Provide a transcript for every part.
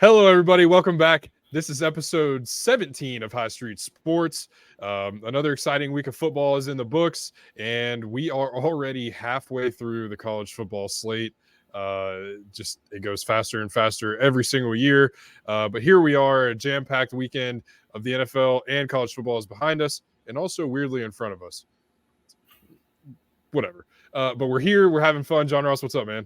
Hello, everybody. Welcome back. This is episode 17 of High Street Sports. Another exciting week of football is in the books, and we are already halfway through the college football slate. Just it goes faster and faster every single year. But here we are, a jam-packed weekend of the NFL and college football is behind us, and also weirdly in front of us. Whatever. But we're here. We're having fun. John Ross, what's up, man?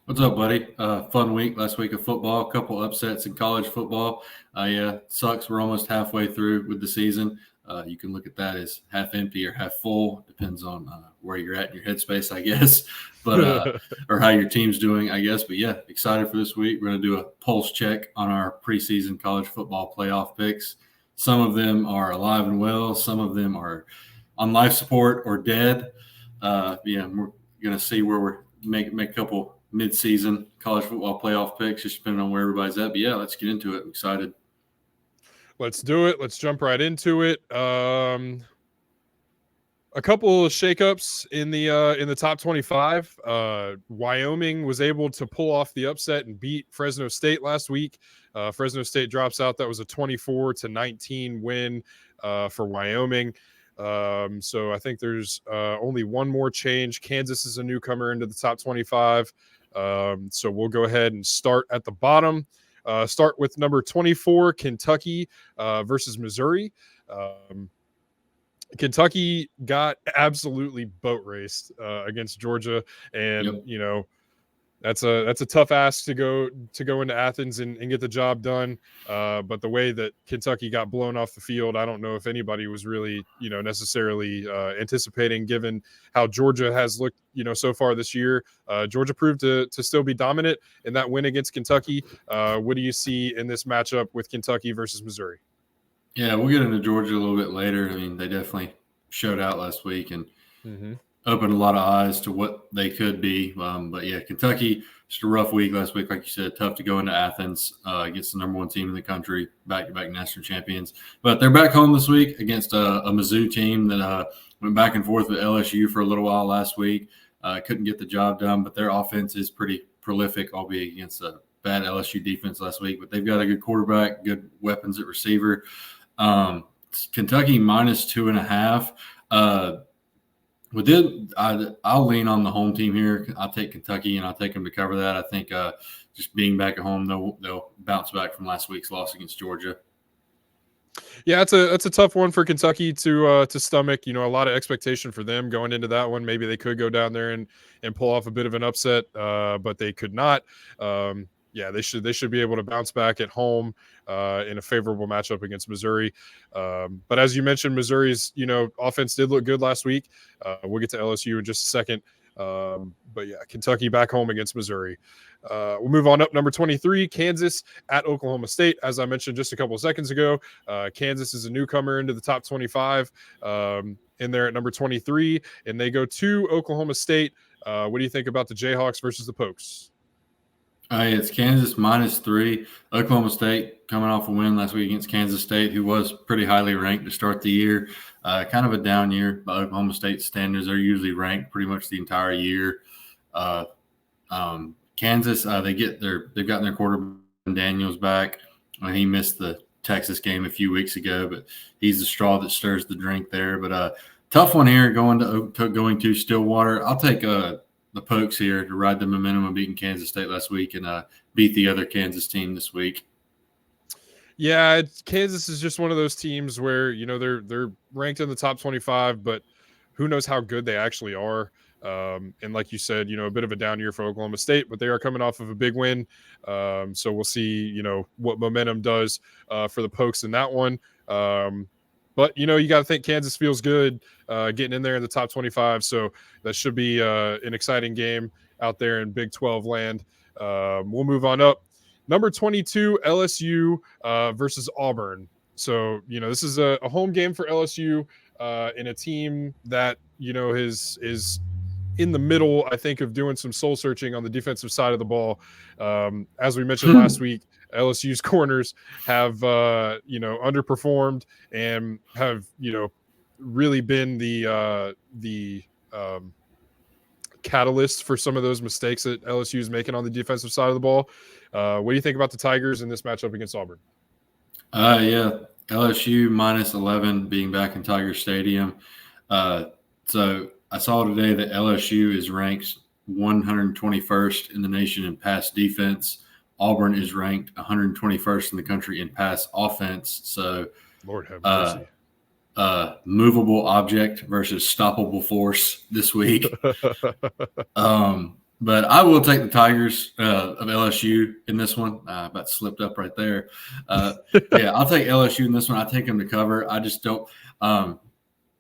What's up, buddy? Fun week last week of football. A couple upsets in college football. Yeah, sucks. We're almost halfway through with the season. You can look at that as half empty or half full. Depends on where you're at in your headspace, I guess, but or how your team's doing, I guess. But yeah, excited for this week. We're going to do a pulse check on our preseason college football playoff picks. Some of them are alive and well. Some of them are on life support or dead. Yeah, we're going to see where we're make a couple mid-season college football playoff picks, just depending on where everybody's at. But yeah, let's get into it. I'm excited. Let's do it. Let's jump right into it. A couple of shakeups in the top 25. Wyoming was able to pull off the upset and beat Fresno State last week. Fresno State drops out. That was a 24-19 win for Wyoming. So I think there's only one more change. Kansas is a newcomer into the top 25. So we'll go ahead and start at the bottom. Start with number 24, Kentucky versus Missouri. Kentucky got absolutely boat raced against Georgia, and you know that's a tough ask to go into Athens and get the job done. But the way that Kentucky got blown off the field, I don't know if anybody was really necessarily anticipating, given how Georgia has looked so far this year. Georgia proved to still be dominant in that win against Kentucky. What do you see in this matchup with Kentucky versus Missouri? Yeah, we'll get into Georgia a little bit later. I mean, they definitely showed out last week and opened a lot of eyes to what they could be. But yeah, Kentucky, just a rough week last week. Like you said, tough to go into Athens against the number one team in the country, back-to-back national champions. But they're back home this week against a Mizzou team that went back and forth with LSU for a little while last week. Couldn't get the job done, but their offense is pretty prolific, albeit against a bad LSU defense last week. But they've got a good quarterback, good weapons at receiver. Kentucky minus 2.5. I'll lean on the home team here. I'll take Kentucky, and I'll take them to cover that. I think just being back at home, they'll bounce back from last week's loss against Georgia. Yeah, it's a tough one for Kentucky to stomach. A lot of expectation for them going into that one. Maybe they could go down there and pull off a bit of an upset, but they could not. Yeah, they should be able to bounce back at home in a favorable matchup against Missouri. But as you mentioned, Missouri's offense did look good last week. We'll get to LSU in just a second. But yeah, Kentucky back home against Missouri. We'll move on up. Number 23, Kansas at Oklahoma State. As I mentioned just a couple of seconds ago, Kansas is a newcomer into the top 25 in there at number 23, and they go to Oklahoma State. What do you think about the Jayhawks versus the Pokes? It's Kansas minus 3. Oklahoma State coming off a win last week against Kansas State, who was pretty highly ranked to start the year. Kind of a down year by Oklahoma State standards. They're usually ranked pretty much the entire year. Kansas, they've gotten their quarterback Daniels back. He missed the Texas game a few weeks ago, but he's the straw that stirs the drink there. But tough one here going to Stillwater. I'll take the Pokes here to ride the momentum of beating Kansas State last week and beat the other Kansas team this week. Yeah, Kansas is just one of those teams where they're ranked in the top 25, but who knows how good they actually are. And like you said, a bit of a down year for Oklahoma State, but they are coming off of a big win. So we'll see, what momentum does for the Pokes in that one. But, you got to think Kansas feels good getting in there in the top 25. So that should be an exciting game out there in Big 12 land. We'll move on up. Number 22, LSU versus Auburn. So, this is a home game for LSU in a team that, is in the middle, I think, of doing some soul searching on the defensive side of the ball. As we mentioned last week, LSU's corners have, underperformed and have, really been the catalyst for some of those mistakes that LSU is making on the defensive side of the ball. What do you think about the Tigers in this matchup against Auburn? Yeah, LSU minus 11 being back in Tiger Stadium. So I saw today that LSU is ranked 121st in the nation in pass defense. Auburn is ranked 121st in the country in pass offense. So, Lord have mercy. Movable object versus stoppable force this week. But I will take the Tigers of LSU in this one. About slipped up right there. Yeah, I'll take LSU in this one. I take them to cover. I just don't.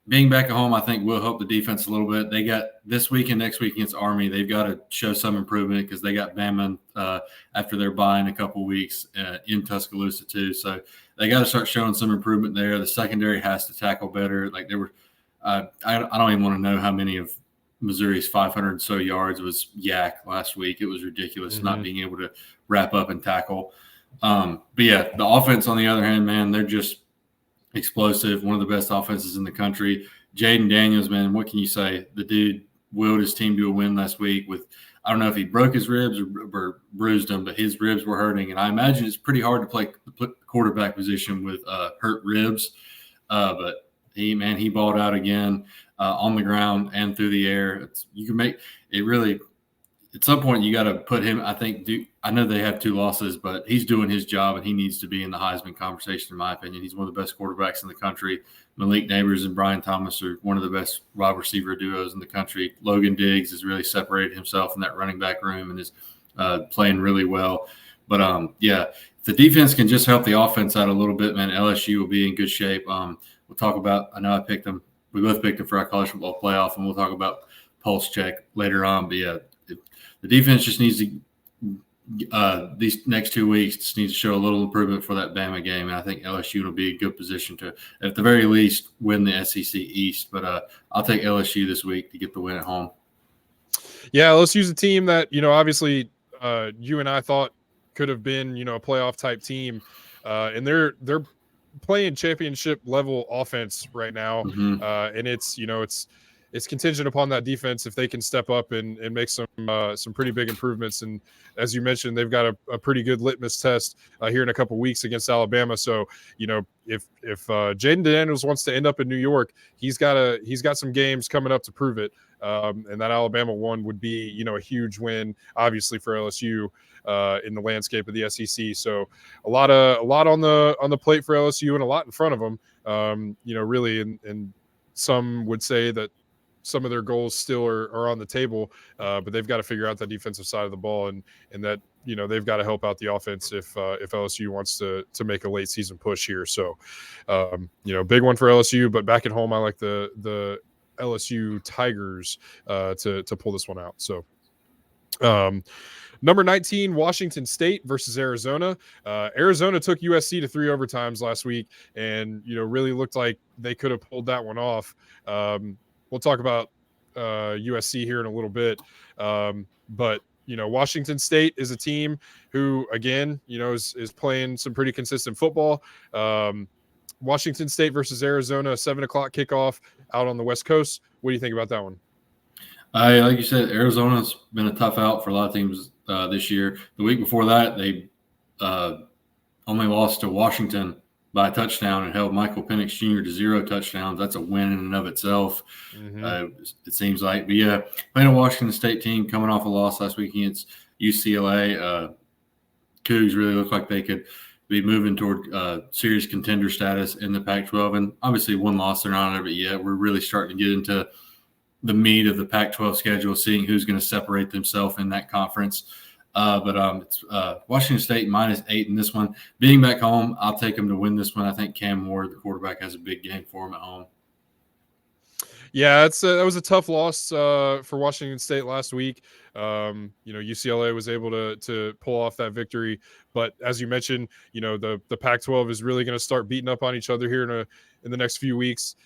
Being back at home, I think will help the defense a little bit. They got this week and next week against Army. They've got to show some improvement because they got Bama after their bye in a couple weeks in Tuscaloosa too. So they got to start showing some improvement there. The secondary has to tackle better. Like they were, I don't even want to know how many of Missouri's 500 so yards was yak last week. It was ridiculous not being able to wrap up and tackle. But yeah, the offense on the other hand, man, they're just explosive, one of the best offenses in the country. Jaden Daniels, man, what can you say? The dude willed his team to a win last week with, I don't know if he broke his ribs or bruised them, but his ribs were hurting. And I imagine it's pretty hard to play the quarterback position with hurt ribs. But he balled out again on the ground and through the air. You can make it really – at some point you got to put him, I think, I know they have 2 losses, but he's doing his job and he needs to be in the Heisman conversation, in my opinion. He's one of the best quarterbacks in the country. Malik Neighbors and Brian Thomas are one of the best wide receiver duos in the country. Logan Diggs has really separated himself in that running back room and is playing really well. But, yeah, if the defense can just help the offense out a little bit, man, LSU will be in good shape. We'll talk about – I know I picked them. We both picked them for our college football playoff, and we'll talk about pulse check later on. But, yeah, the defense just needs to these next 2 weeks just needs to show a little improvement for that Bama game, and I think LSU will be in a good position to, at the very least, win the SEC East. But I'll take LSU this week to get the win at home. Yeah, LSU's a team that obviously you and I thought could have been a playoff type team, and they're playing championship level offense right now, and it's contingent upon that defense if they can step up and make some pretty big improvements. And as you mentioned, they've got a pretty good litmus test here in a couple weeks against Alabama. So if Jaden Daniels wants to end up in New York, he's got some games coming up to prove it. And that Alabama one would be a huge win, obviously, for LSU in the landscape of the SEC. So a lot on the plate for LSU and a lot in front of them. Really, and some would say that some of their goals still are on the table, but they've got to figure out that defensive side of the ball, and that they've got to help out the offense if LSU wants to make a late season push here. So big one for LSU, but back at home, I like the LSU Tigers to pull this one out. So number 19, Washington State versus Arizona. Arizona took USC to 3 overtimes last week, and really looked like they could have pulled that one off. We'll talk about USC here in a little bit. But, Washington State is a team who, again, is playing some pretty consistent football. Washington State versus Arizona, 7 o'clock kickoff out on the West Coast. What do you think about that one? Like you said, Arizona's been a tough out for a lot of teams this year. The week before that, they only lost to Washington by a touchdown and held Michael Penix Jr. to 0 touchdowns. That's a win in and of itself, it seems like. But, yeah, playing a Washington State team coming off a loss last week against UCLA. Cougs really look like they could be moving toward serious contender status in the Pac-12. And obviously one loss, they're not out of it yet. We're really starting to get into the meat of the Pac-12 schedule, seeing who's going to separate themselves in that conference. But it's Washington State -8 in this one. Being back home, I'll take them to win this one. I think Cam Moore, the quarterback, has a big game for him at home. Yeah, that was a tough loss for Washington State last week. UCLA was able to pull off that victory, but as you mentioned, the Pac-12 is really going to start beating up on each other here in the next few weeks.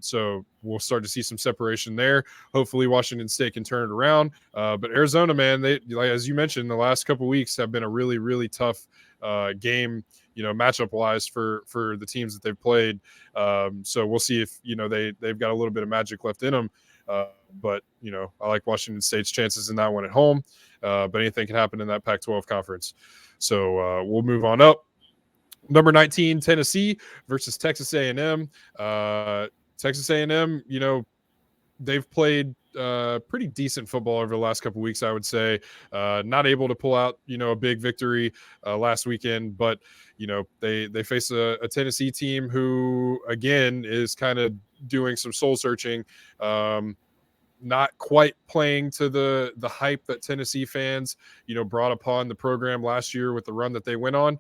So we'll start to see some separation there. Hopefully, Washington State can turn it around. But Arizona, man, they, as you mentioned, the last couple of weeks have been a really, really tough game, matchup wise for the teams that they've played. So we'll see if they've got a little bit of magic left in them. but I like Washington State's chances in that one at home. But anything can happen in that Pac-12 conference. So we'll move on up. Number 19, Tennessee versus Texas A&M. Texas A&M, they've played pretty decent football over the last couple of weeks, I would say. Not able to pull out, a big victory last weekend, but they face a Tennessee team who, again, is kind of doing some soul searching. Not quite playing to the hype that Tennessee fans, brought upon the program last year with the run that they went on.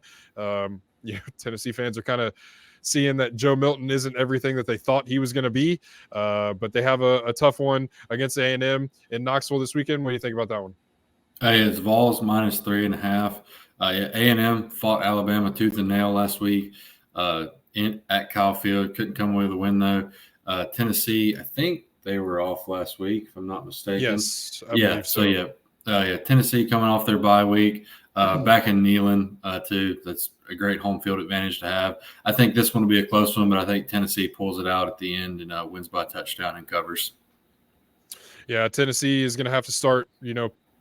Tennessee fans are kind of seeing that Joe Milton isn't everything that they thought he was going to be. But they have a tough one against A&M in Knoxville this weekend. What do you think about that one? It's Vols minus 3.5. A&M fought Alabama tooth and nail last week at Kyle Field. Couldn't come away with a win, though. Tennessee, I think they were off last week, if I'm not mistaken. Yes, I believe so. Tennessee coming off their bye week. Back in Neyland, too. That's a great home field advantage to have. I think this one will be a close one, but I think Tennessee pulls it out at the end and wins by a touchdown and covers. Yeah, Tennessee is going to have to start,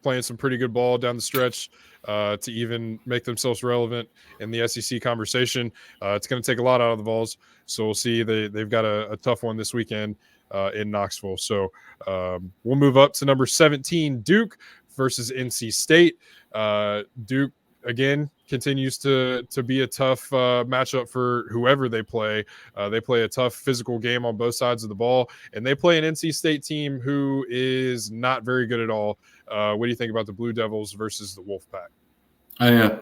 playing some pretty good ball down the stretch to even make themselves relevant in the SEC conversation. It's going to take a lot out of the Vols, so we'll see. They've got a tough one this weekend in Knoxville. So we'll move up to number 17, Duke versus NC State. Duke, again, continues to be a tough matchup for whoever they play. They play a tough physical game on both sides of the ball, and they play an NC State team who is not very good at all. What do you think about the Blue Devils versus the Wolfpack?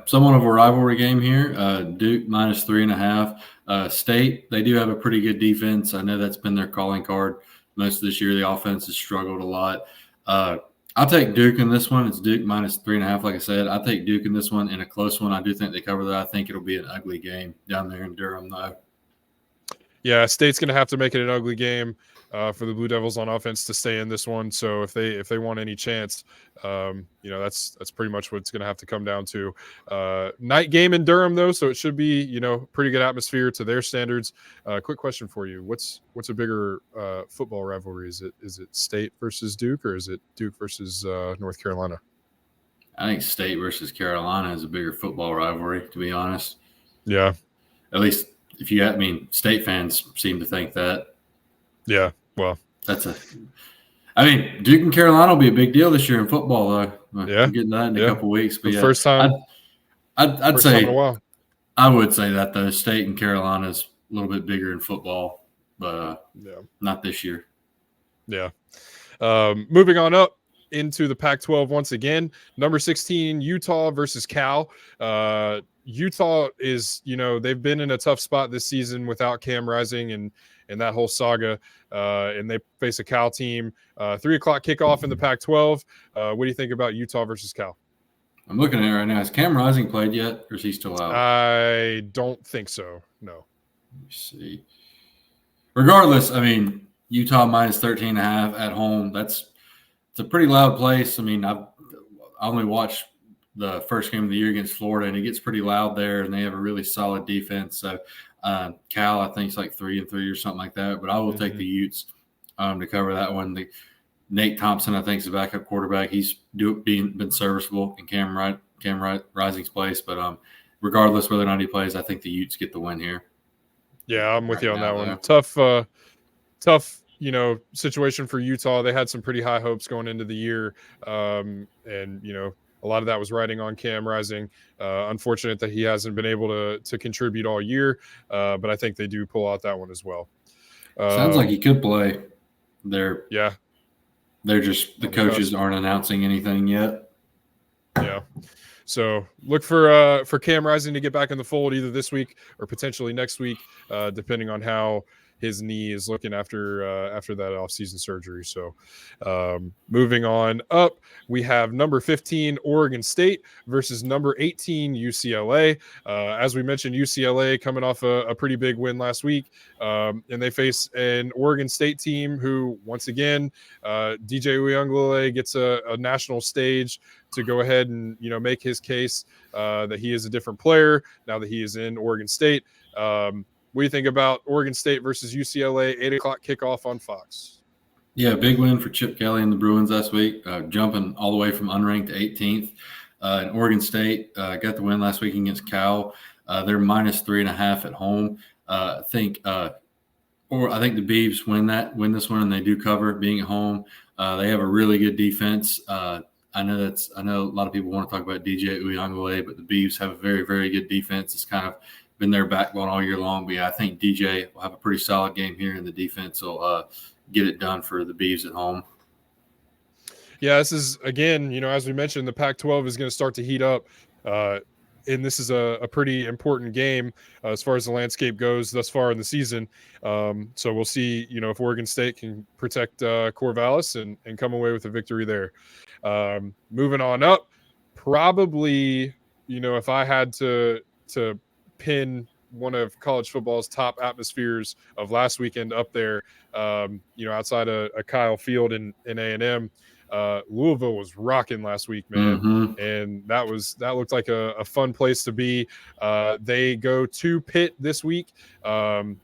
Somewhat of a rivalry game here. Duke minus 3.5. State, they do have a pretty good defense. I know that's been their calling card most of this year. The offense has struggled a lot. I'll take Duke in this one. It's Duke minus 3.5. Like I said, I'll take Duke in this one in a close one. I do think they cover that. I think it'll be an ugly game down there in Durham, though. Yeah, State's going to have to make it an ugly game for the Blue Devils on offense to stay in this one. So if they want any chance, that's pretty much what it's going to have to come down to. Night game in Durham, though, so it should be pretty good atmosphere to their standards. Quick question for you: what's a bigger football rivalry? Is it State versus Duke, or is it Duke versus North Carolina? I think State versus Carolina is a bigger football rivalry, to be honest. Yeah, at least. State fans seem to think that. Yeah, well, Duke and Carolina will be a big deal this year in football, though. Yeah, we'll get into that in a couple of weeks. But first time, I'd say time in a while. I would say that though, State and Carolina is a little bit bigger in football, but not this year. Yeah. Moving on up into the Pac-12 once again, number 16, Utah versus Cal. Utah is, they've been in a tough spot this season without Cam Rising and that whole saga. And they face a Cal team. 3 o'clock kickoff in the Pac-12. What do you think about Utah versus Cal? I'm looking at it right now. Has Cam Rising played yet, or is he still out? I don't think so. No. Let me see. Regardless, Utah minus 13.5 at home. It's a pretty loud place. I only watched the first game of the year against Florida, and it gets pretty loud there, and they have a really solid defense. So Cal, I think, is like 3-3 or something like that. But I will take the Utes to cover that one. Nate Thompson, I think, is the backup quarterback. He's been serviceable in Cam Rising's place. But regardless whether or not he plays, I think the Utes get the win here. Yeah, I'm with you on that one. Tough, situation for Utah. They had some pretty high hopes going into the year, and a lot of that was riding on Cam Rising. Unfortunate that he hasn't been able to contribute all year, but I think they do pull out that one as well. Sounds like he could play. They're just the coaches aren't announcing anything yet. Yeah. So look for Cam Rising to get back in the fold either this week or potentially next week, depending on how his knee is looking after that offseason surgery. So moving on up, we have number 15 Oregon State versus number 18 UCLA. As we mentioned, UCLA coming off a pretty big win last week, and they face an Oregon State team who, once again, DJ Uiagalelei gets a national stage to go ahead and make his case that he is a different player now that he is in Oregon State. What do you think about Oregon State versus UCLA, 8 o'clock kickoff on Fox? Yeah, big win for Chip Kelly and the Bruins last week, jumping all the way from unranked to 18th. And Oregon State got the win last week against Cal. They're minus 3.5 at home. I think the Beavs win this one, and they do cover being at home. They have a really good defense. I know a lot of people want to talk about DJ Uyunglele, but the Beavs have a very, very good defense. It's kind of been their backbone all year long. But yeah, I think DJ will have a pretty solid game here, and the defense will get it done for the Beavs at home. Yeah, this is, again, as we mentioned, the Pac-12 is going to start to heat up. And this is a pretty important game as far as the landscape goes thus far in the season. So we'll see, if Oregon State can protect Corvallis and come away with a victory there. Moving on up, probably, if I had to pin one of college football's top atmospheres of last weekend up there, outside of Kyle Field in A&M, Louisville was rocking last week, man. Mm-hmm. And that looked like a fun place to be. They go to Pitt this week. Do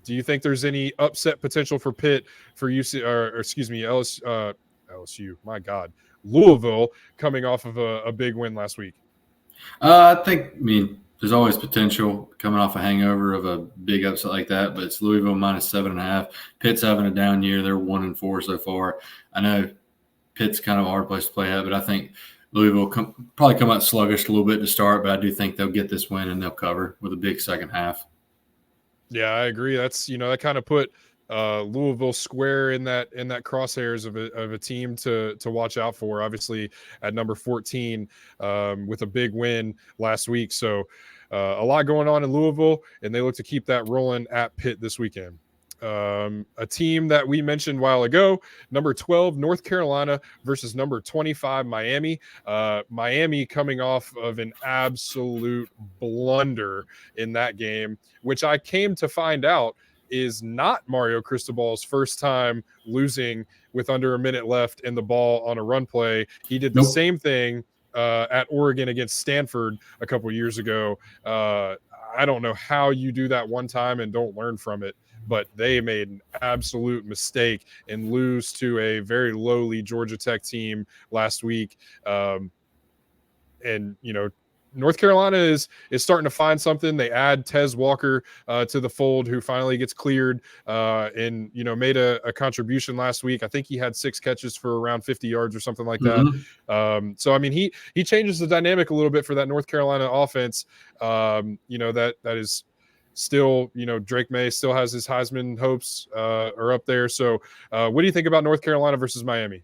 you think there's any upset potential for Pitt for LSU? My God, Louisville coming off of a big win last week. I mean, there's always potential coming off a hangover of a big upset like that, but it's Louisville minus 7.5. Pitt's having a down year. They're 1-4 so far. I know Pitt's kind of a hard place to play at, but I think Louisville probably come out sluggish a little bit to start, but I do think they'll get this win and they'll cover with a big second half. Yeah, I agree. That's, that kind of put Louisville square in that crosshairs of a team to watch out for. Obviously, at number 14 with a big win last week. So a lot going on in Louisville, and they look to keep that rolling at Pitt this weekend. A team that we mentioned a while ago, number 12 North Carolina versus number 25 Miami. Miami coming off of an absolute blunder in that game, which I came to find out is not Mario Cristobal's first time losing with under a minute left and the ball on a run play. He did the same thing at Oregon against Stanford a couple years ago. I don't know how you do that one time and don't learn from it, but they made an absolute mistake and lose to a very lowly Georgia Tech team last week. And, North Carolina is starting to find something. They add Tez Walker to the fold, who finally gets cleared and, made a contribution last week. I think he had 6 catches for around 50 yards or something like that. So, I mean, he changes the dynamic a little bit for that North Carolina offense. That is still, Drake May still has his Heisman hopes are up there. So what do you think about North Carolina versus Miami?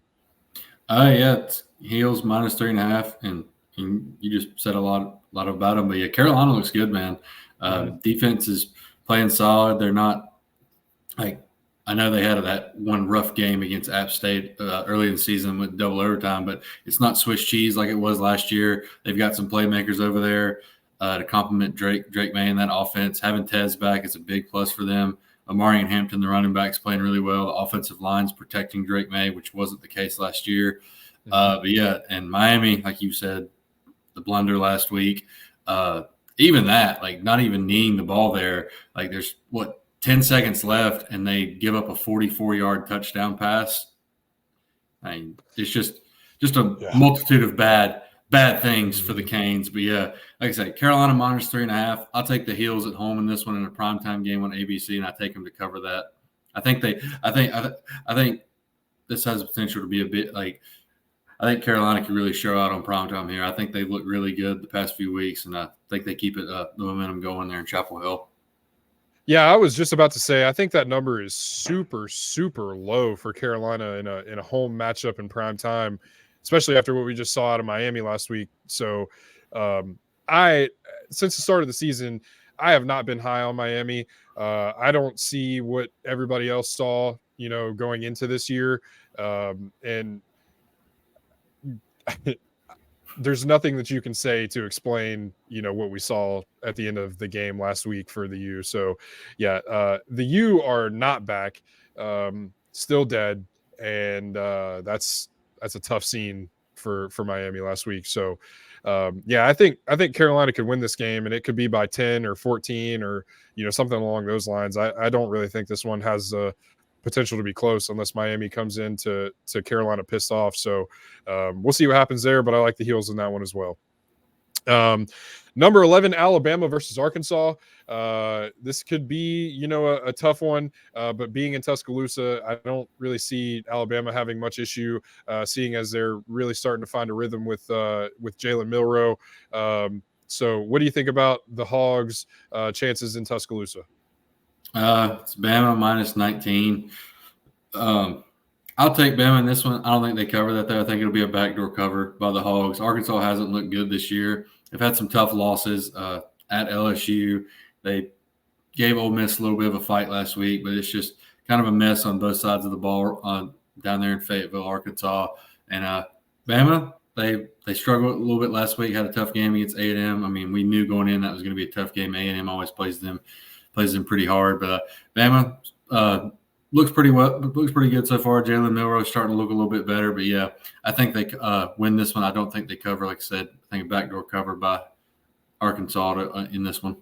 Yeah, it's Heels minus 3.5, and you just said a lot about them. But yeah, Carolina looks good, man. Defense is playing solid. They're not I know they had that one rough game against App State early in the season with double overtime, but it's not Swiss cheese like it was last year. They've got some playmakers over there to complement Drake May in that offense. Having Tez back is a big plus for them. Amari and Hampton, the running backs, playing really well. The offensive line's protecting Drake May, which wasn't the case last year. But yeah, and Miami, like you said, the blunder last week. Even that, not even kneeing the ball there, there's 10 seconds left and they give up a 44-yard touchdown pass. I mean, it's just a multitude of bad things for the Canes. But yeah, like I said, Carolina minus 3.5. I'll take the Heels at home in this one in a primetime game on ABC, and I take them to cover that. I think this has the potential to be a bit I think Carolina can really show out on primetime here. I think they've looked really good the past few weeks, and I think they keep the momentum going there in Chapel Hill. Yeah, I was just about to say, I think that number is super, super low for Carolina in a home matchup in prime time, especially after what we just saw out of Miami last week. So since the start of the season, I have not been high on Miami. I don't see what everybody else saw, going into this year. And there's nothing that you can say to explain, what we saw at the end of the game last week for the U. So yeah, the U are not back, still dead. And that's a tough scene for Miami last week. So yeah, I think Carolina could win this game, and it could be by 10 or 14 or, something along those lines. I don't really think this one has potential to be close unless Miami comes in to Carolina pissed off. So we'll see what happens there, but I like the Heels in that one as well. Number 11, Alabama versus Arkansas. This could be, a tough one, but being in Tuscaloosa, I don't really see Alabama having much issue, seeing as they're really starting to find a rhythm with Jalen Milroe. So what do you think about the Hogs' chances in Tuscaloosa? It's Bama minus 19. I'll take Bama in this one. I don't think they cover that, though. I think it'll be a backdoor cover by the Hogs. Arkansas hasn't looked good this year. They've had some tough losses at LSU. They gave Ole Miss a little bit of a fight last week, but it's just kind of a mess on both sides of the ball down there in Fayetteville, Arkansas. And Bama, they struggled a little bit last week, had a tough game against A&M. I mean, we knew going in that was going to be a tough game. A&M always plays them pretty hard. But Bama looks pretty good so far. Jalen Milroe starting to look a little bit better. But, yeah, I think they win this one. I don't think they cover, like I said. I think a backdoor cover by Arkansas in this one.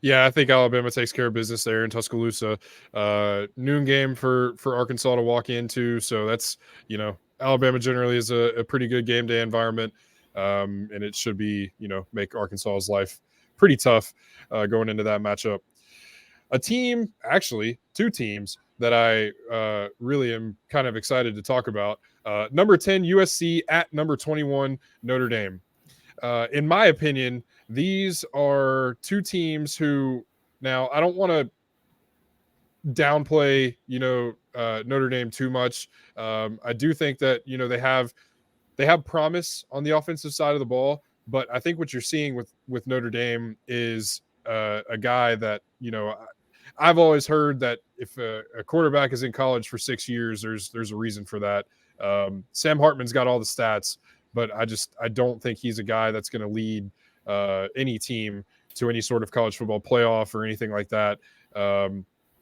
Yeah, I think Alabama takes care of business there in Tuscaloosa. Noon game for Arkansas to walk into. So that's, Alabama generally is a pretty good game day environment. And it should be, make Arkansas's life pretty tough going into that matchup. Two teams that I really am kind of excited to talk about. Number 10, USC at number 21, Notre Dame. In my opinion, these are two teams who, now I don't want to downplay, Notre Dame too much. I do think that, they have promise on the offensive side of the ball, but I think what you're seeing with Notre Dame is a guy that, I've always heard that if a quarterback is in college for 6 years, there's a reason for that. Sam Hartman's got all the stats, but I don't think he's a guy that's going to lead any team to any sort of college football playoff or anything like that.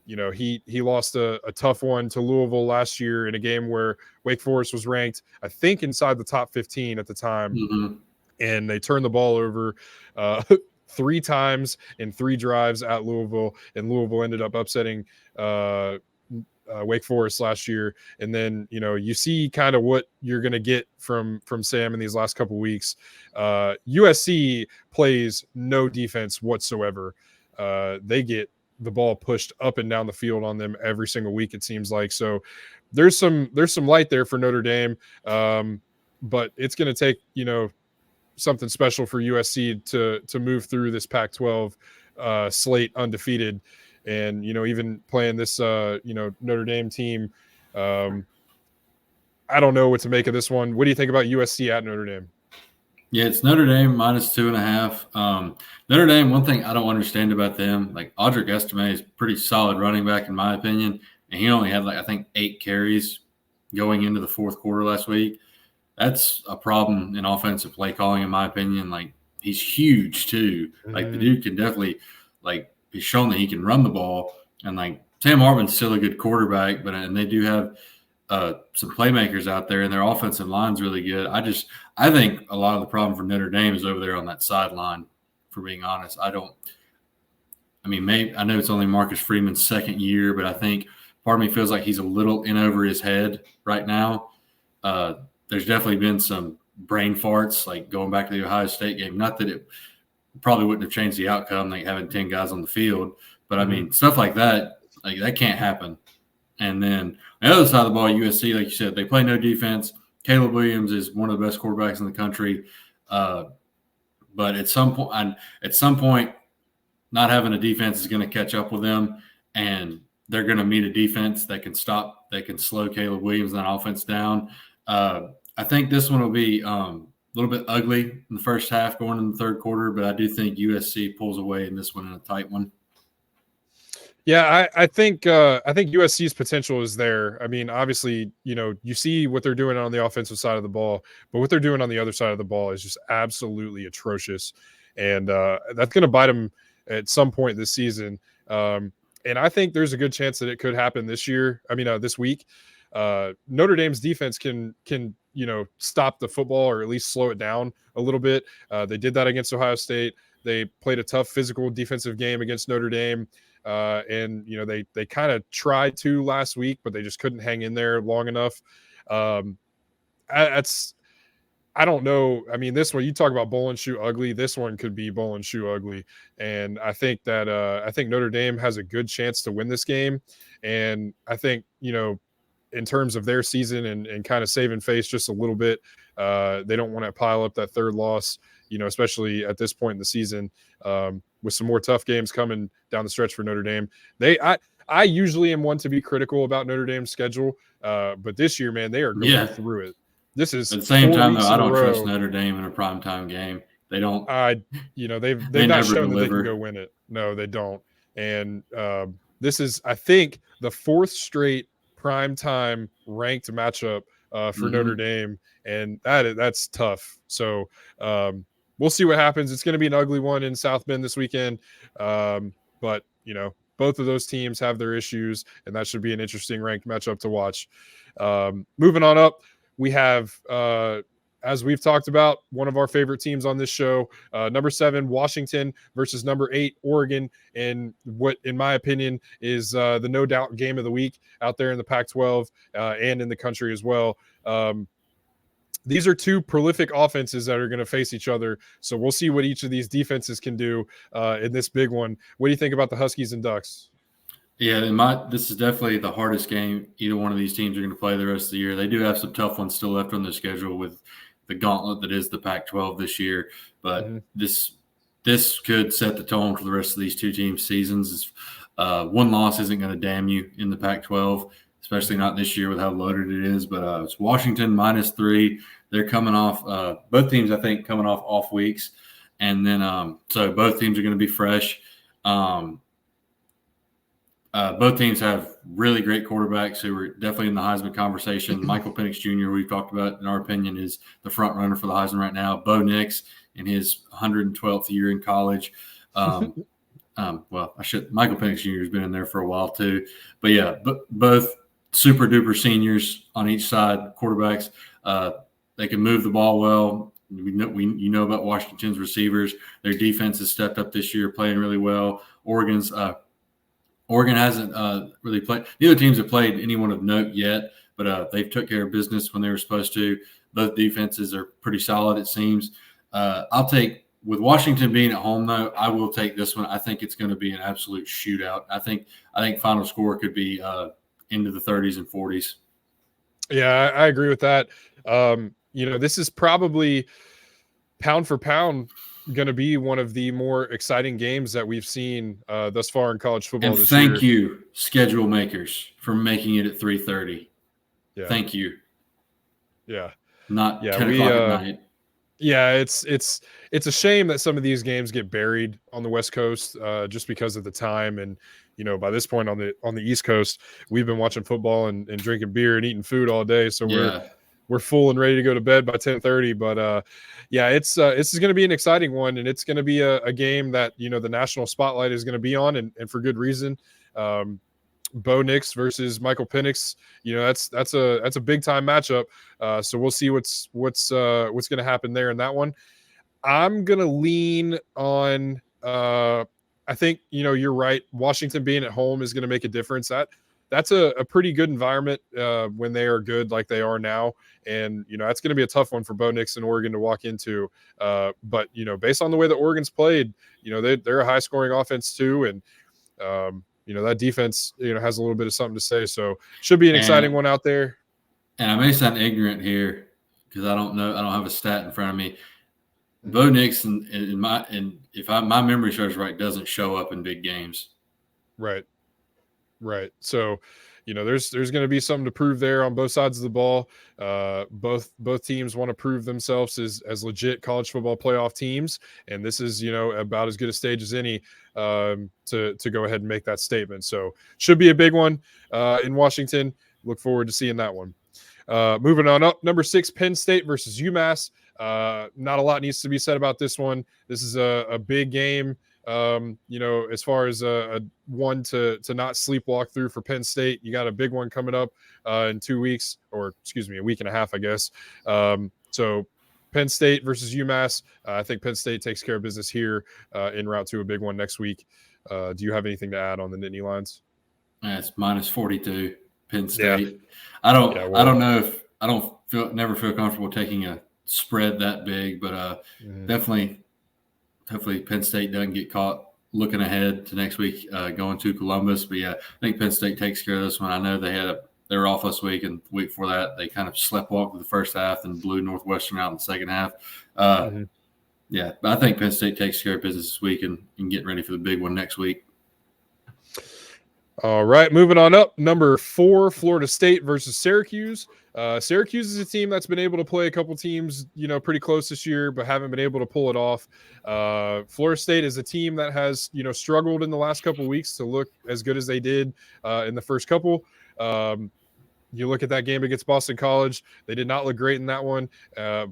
He lost a tough one to Louisville last year in a game where Wake Forest was ranked, I think, inside the top 15 at the time. Mm-hmm. And they turned the ball over 3 times in 3 drives at Louisville, and Louisville ended up upsetting Wake Forest last year. And then, you see kind of what you're going to get from Sam in these last couple of weeks. USC plays no defense whatsoever. They get the ball pushed up and down the field on them every single week, it seems like. So there's some light there for Notre Dame. But it's going to take, something special for USC to move through this Pac-12 slate undefeated. And, even playing this, Notre Dame team, I don't know what to make of this one. What do you think about USC at Notre Dame? Yeah, it's Notre Dame minus 2.5. Notre Dame, one thing I don't understand about them, like Audric Estime is pretty solid running back in my opinion, and he only had I think 8 carries going into the fourth quarter last week. That's a problem in offensive play calling, in my opinion. Like, he's huge too. Like, the dude can definitely, he's shown that he can run the ball. And Sam Hartman's still a good quarterback, and they do have some playmakers out there, and their offensive line's really good. I think a lot of the problem for Notre Dame is over there on that sideline, for being honest. I know it's only Marcus Freeman's second year, but I think part of me feels like he's a little in over his head right now. There's definitely been some brain farts, like going back to the Ohio State game. Not that it probably wouldn't have changed the outcome, like having 10 guys on the field, but I mean, stuff like that, that can't happen. And then on the other side of the ball, USC, like you said, they play no defense. Caleb Williams is one of the best quarterbacks in the country. But at some point, not having a defense is going to catch up with them, and they're going to meet a defense that can slow Caleb Williams and that offense down. I think this one will be a little bit ugly in the first half going in the third quarter, but I do think USC pulls away in this one in a tight one. Yeah, I think USC's potential is there. I mean, obviously, you see what they're doing on the offensive side of the ball, but what they're doing on the other side of the ball is just absolutely atrocious, and that's going to bite them at some point this season. And I think there's a good chance that it could happen this week. Notre Dame's defense can stop the football or at least slow it down a little bit. They did that against Ohio State. They played a tough physical defensive game against Notre Dame. and they kind of tried to last week, but they just couldn't hang in there long enough. That's I don't know. I mean, this one, you talk about bowl and shoe ugly. This one could be bowl and shoe ugly. And I think that I think Notre Dame has a good chance to win this game. And I think, in terms of their season and kind of saving face just a little bit, they don't want to pile up that third loss, especially at this point in the season, with some more tough games coming down the stretch for Notre Dame. I usually am one to be critical about Notre Dame's schedule, but this year, man, they are going through it. This is at the same time, though, I don't trust Notre Dame in a primetime game. They don't. They've not shown that they can go win it. No, they don't. And this is, I think, the fourth straight primetime ranked matchup for Notre Dame, and that's tough. So we'll see what happens. It's going to be an ugly one in South Bend this weekend, but both of those teams have their issues, and that should be an interesting ranked matchup to watch. Moving on up, we have, as we've talked about, one of our favorite teams on this show, number 7, Washington versus number 8, Oregon, in what, in my opinion, is the no doubt game of the week out there in the Pac-12 and in the country as well. These are two prolific offenses that are going to face each other, so we'll see what each of these defenses can do in this big one. What do you think about the Huskies and Ducks? Yeah, this is definitely the hardest game either one of these teams are going to play the rest of the year. They do have some tough ones still left on their schedule with the gauntlet that is the Pac-12 this year, but this could set the tone for the rest of these two teams' seasons. One loss isn't going to damn you in the Pac-12, especially not this year with how loaded it is. But it's Washington -3. They're coming off both teams, I think, coming off weeks, and then so both teams are going to be fresh. Both teams have really great quarterbacks who are definitely in the Heisman conversation. Michael Penix Jr., we've talked about, in our opinion, is the front runner for the Heisman right now. Bo Nix in his 112th year in college. Michael Penix Jr. has been in there for a while too. But yeah, both super duper seniors on each side, quarterbacks. They can move the ball well. You know about Washington's receivers. Their defense has stepped up this year, playing really well. Oregon hasn't really played. Neither teams have played anyone of note yet, but they've took care of business when they were supposed to. Both defenses are pretty solid, it seems. With Washington being at home, though, I will take this one. I think it's going to be an absolute shootout. I think final score could be into the 30s and 40s. Yeah, I agree with that. This is probably pound for pound going to be one of the more exciting games that we've seen thus far in college football this year. Thank you, schedule makers, for making it at 3:30. Yeah. Thank you. Yeah. Not 10 o'clock at night. Yeah, it's a shame that some of these games get buried on the West Coast just because of the time. And by this point on the East Coast, we've been watching football and drinking beer and eating food all day. So we're full and ready to go to bed by 10:30. But this is going to be an exciting one, and it's going to be a game that the national spotlight is going to be on, and for good reason. Bo Nix versus Michael Penix, that's a big time matchup. So we'll see what's going to happen there in that one. I'm going to lean on. I think you're right. Washington being at home is going to make a difference. That's a pretty good environment when they are good like they are now. And, that's going to be a tough one for Bo Nix and Oregon to walk into. But, based on the way that Oregon's played, they're a high scoring offense too. And, that defense, has a little bit of something to say. So should be an exciting one out there. And I may sound ignorant here because I don't know. I don't have a stat in front of me. Bo Nix, if my memory serves right, doesn't show up in big games. Right. So, there's going to be something to prove there on both sides of the ball. Both teams want to prove themselves as legit college football playoff teams, and this is about as good a stage as any to go ahead and make that statement. So, should be a big one in Washington. Look forward to seeing that one. Moving on up, number 6, Penn State versus UMass. Not a lot needs to be said about this one. This is a big game. As far as a one to not sleepwalk through for Penn State, you got a big one coming up in 2 weeks, or a week and a half, I guess. So Penn State versus UMass. I think Penn State takes care of business here en route to a big one next week. Do you have anything to add on the Nittany Lions? It's -42, Penn Yeah. State. I don't well, know if I don't never feel comfortable taking a spread that big, but definitely, hopefully Penn State doesn't get caught looking ahead to next week, going to Columbus. But yeah, I think Penn State takes care of this one. I know they were off this week, and the week before that they kind of sleptwalked the first half and blew Northwestern out in the second half. Yeah, but I think Penn State takes care of business this week and getting ready for the big one next week. All right, moving on up. Number 4, Florida State versus Syracuse. Syracuse is a team that's been able to play a couple teams, pretty close this year, but haven't been able to pull it off. Florida State is a team that has, struggled in the last couple of weeks to look as good as they did in the first couple. You look at that game against Boston College. They did not look great in that one.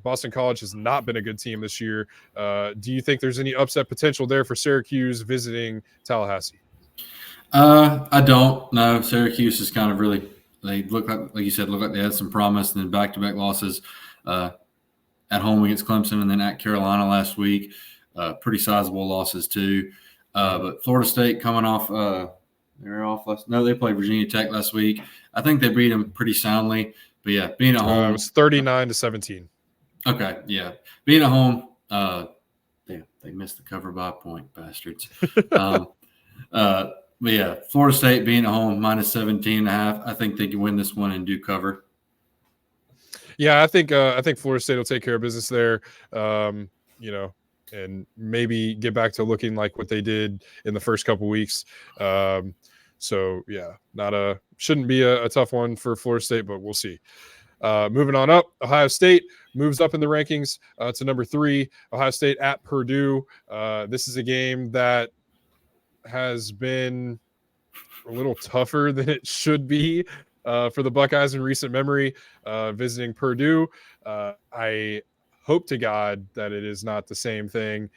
Boston College has not been a good team this year. Do you think there's any upset potential there for Syracuse visiting Tallahassee? I don't know. Syracuse is kind of really, they look like you said, they had some promise, and then back-to-back losses at home against Clemson and then at Carolina last week. Pretty sizable losses too. But Florida State coming off, they played Virginia Tech last week. I think they beat them pretty soundly. But yeah, being at home. It was 39-17. Okay, yeah. Being at home, they missed the cover by a point, bastards. But yeah, Florida State being at home -17.5. I think they can win this one and do cover. Yeah, I think Florida State will take care of business there. And maybe get back to looking like what they did in the first couple weeks. So yeah, shouldn't be a tough one for Florida State, but we'll see. Moving on up, Ohio State moves up in the rankings to number 3. Ohio State at Purdue. This is a game that has been a little tougher than it should be for the Buckeyes in recent memory, visiting Purdue. I hope to God that it is not the same thing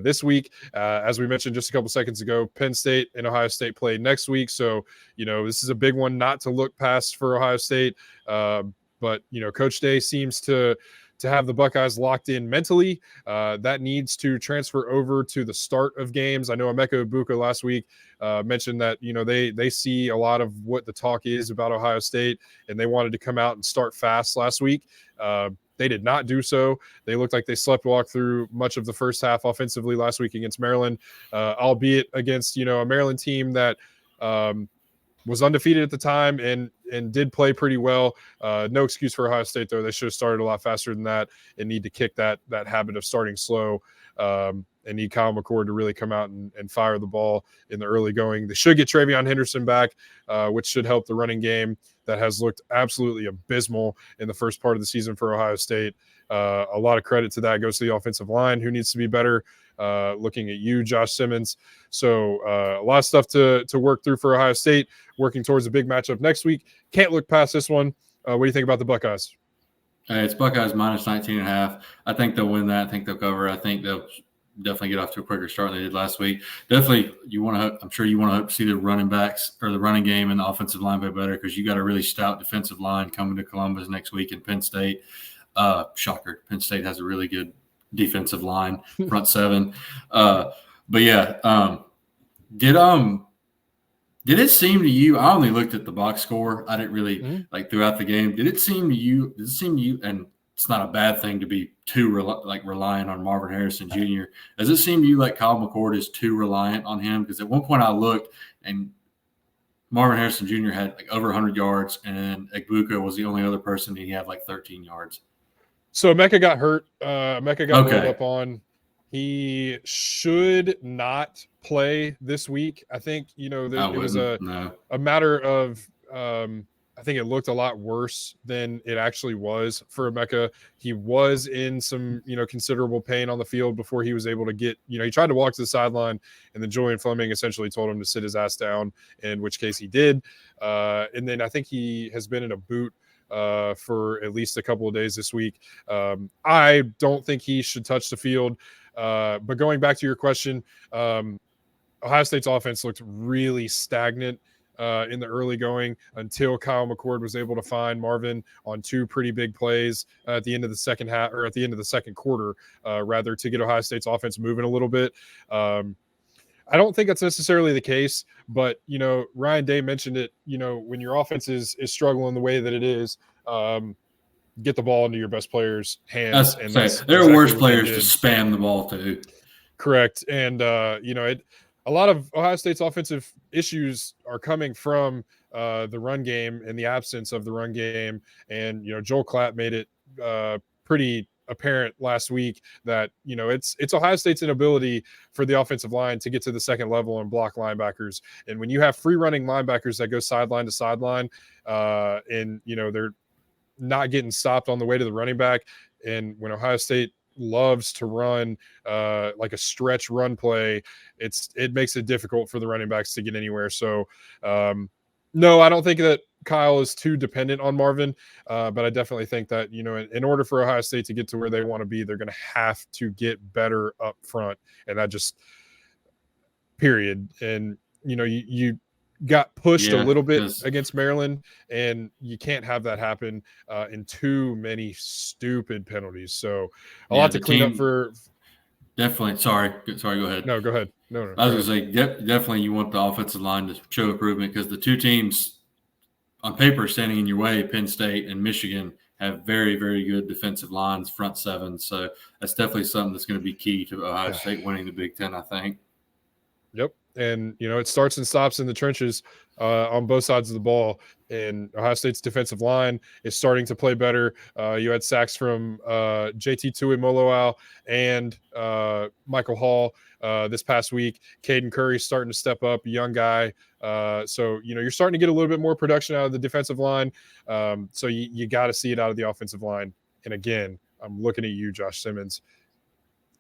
this week. As we mentioned just a couple seconds ago, Penn State and Ohio State play next week. So, this is a big one not to look past for Ohio State. But, Coach Day seems to have the Buckeyes locked in mentally. That needs to transfer over to the start of games. I know Emeka Egbuka last week mentioned that, they see a lot of what the talk is about Ohio State, and they wanted to come out and start fast last week. They did not do so. They looked like they sleptwalked through much of the first half offensively last week against Maryland, albeit against, a Maryland team that was undefeated at the time and did play pretty well. No excuse for Ohio State, though. They should have started a lot faster than that and need to kick that habit of starting slow and need Kyle McCord to really come out and fire the ball in the early going. They should get Travion Henderson back, which should help the running game that has looked absolutely abysmal in the first part of the season for Ohio State. A lot of credit to that goes to the offensive line, who needs to be better. Looking at you, Josh Simmons. So a lot of stuff to work through for Ohio State, working towards a big matchup next week. Can't look past this one. What do you think about the Buckeyes? It's Buckeyes -19.5. I think they'll win that. I think they'll cover. I think they'll definitely get off to a quicker start than they did last week. Definitely, I'm sure you want to hope to see the running backs or the running game and the offensive line play better, because you got a really stout defensive line coming to Columbus next week in Penn State. Shocker. Penn State has a really good defensive line, front seven. But yeah, did it seem to you? I only looked at the box score. I didn't really like throughout the game. Did it seem to you? And it's not a bad thing to be too relying on Marvin Harrison Jr. Does it seem to you like Kyle McCord is too reliant on him? Because at one point I looked and Marvin Harrison Jr. had like over 100 yards, and then Egbuka was the only other person, and he had like 13 yards. So Emeka got hurt. Emeka got rolled up on. He should not play this week. I think, it was a matter of I think it looked a lot worse than it actually was for Emeka. He was in some, considerable pain on the field before he was able to get, he tried to walk to the sideline, and then Julian Fleming essentially told him to sit his ass down, in which case he did. And then I think he has been in a boot for at least a couple of days this week. I don't think he should touch the field. But going back to your question, Ohio State's offense looked really stagnant in the early going until Kyle McCord was able to find Marvin on 2 pretty big plays at the end of the second half, or at the end of the second quarter, rather, to get Ohio State's offense moving a little bit. I don't think that's necessarily the case, but Ryan Day mentioned it. When your offense is struggling the way that it is, get the ball into your best players' hands, and that's There are exactly worse what they players to did. spam the ball to. Correct, and a lot of Ohio State's offensive issues are coming from the run game and the absence of the run game, and Joel Klatt made it pretty apparent last week that it's Ohio State's inability for the offensive line to get to the second level and block linebackers, and when you have free running linebackers that go sideline to sideline, and they're not getting stopped on the way to the running back, and when Ohio State loves to run like a stretch run play, it makes it difficult for the running backs to get anywhere. So no, I don't think that Kyle is too dependent on Marvin, but I definitely think that in order for Ohio State to get to where they want to be, they're going to have to get better up front, and that just period. And you got pushed a little bit against Maryland, and you can't have that happen in too many stupid penalties. So a lot to clean up for. Definitely. Sorry. Go ahead. No, go ahead. No. I was going to say, definitely you want the offensive line to show improvement, because the two teams on paper standing in your way, Penn State and Michigan, have very, very good defensive lines, front seven. So that's definitely something that's going to be key to Ohio State winning the Big Ten, I think. Yep. And, it starts and stops in the trenches on both sides of the ball. And Ohio State's defensive line is starting to play better. You had sacks from JT Tuimoloau and Michael Hall this past week. Caden Curry's starting to step up, a young guy. So, you're starting to get a little bit more production out of the defensive line. So you got to see it out of the offensive line. And again, I'm looking at you, Josh Simmons.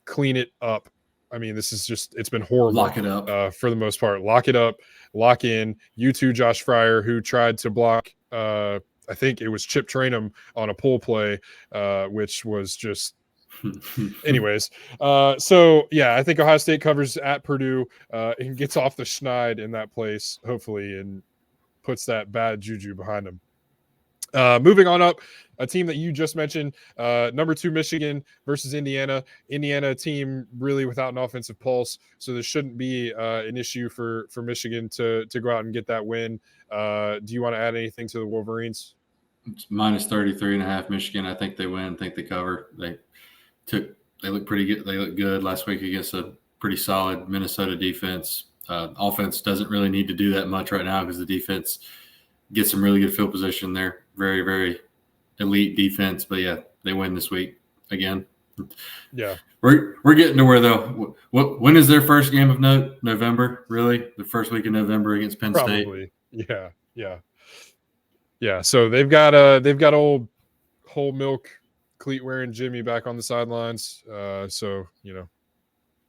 Clean it up. I mean, this is it's been horrible. Lock it up for the most part. Lock it up, lock in. You too, Josh Fryer, who tried to block, I think it was Chip Trainum on a pull play, which was just anyways. So yeah, I think Ohio State covers at Purdue and gets off the schneid in that place, hopefully, and puts that bad juju behind them. Moving on up, a team that you just mentioned, number 2 Michigan versus Indiana. Indiana team really without an offensive pulse, so this shouldn't be an issue for Michigan to go out and get that win. Do you want to add anything to the Wolverines? It's minus 33.5 Michigan. I think they win. I think they cover. They look pretty good. They look good last week against a pretty solid Minnesota defense. Offense doesn't really need to do that much right now because the defense gets some really good field position there. Very, very elite defense. But yeah, they win this week again. Yeah. We're getting to where, though. When is their first game of note? November, really? The first week of November against Penn Probably. State? Yeah. So they've got old whole milk cleat wearing Jimmy back on the sidelines. So,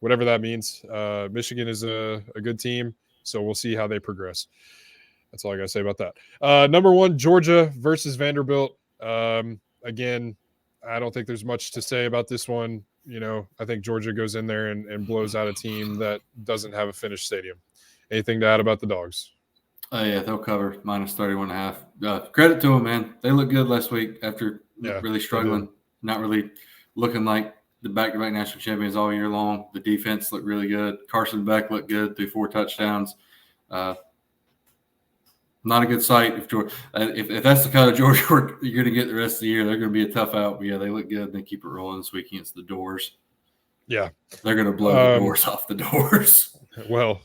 whatever that means. Michigan is a good team, so we'll see how they progress. That's all I got to say about that. Number 1, Georgia versus Vanderbilt. Again, I don't think there's much to say about this one. I think Georgia goes in there and blows out a team that doesn't have a finished stadium. Anything to add about the Dogs? Yeah, they'll cover minus 31.5. Credit to them, man. They looked good last week after really struggling, not really looking like the back-to-back national champions all year long. The defense looked really good. Carson Beck looked good, threw 4 touchdowns. Not a good sight if that's the kind of Georgia you're going to get the rest of the year. They're going to be a tough out. But yeah, they look good and they keep it rolling this week against the Doors. Yeah, they're going to blow the doors off the Doors. Well,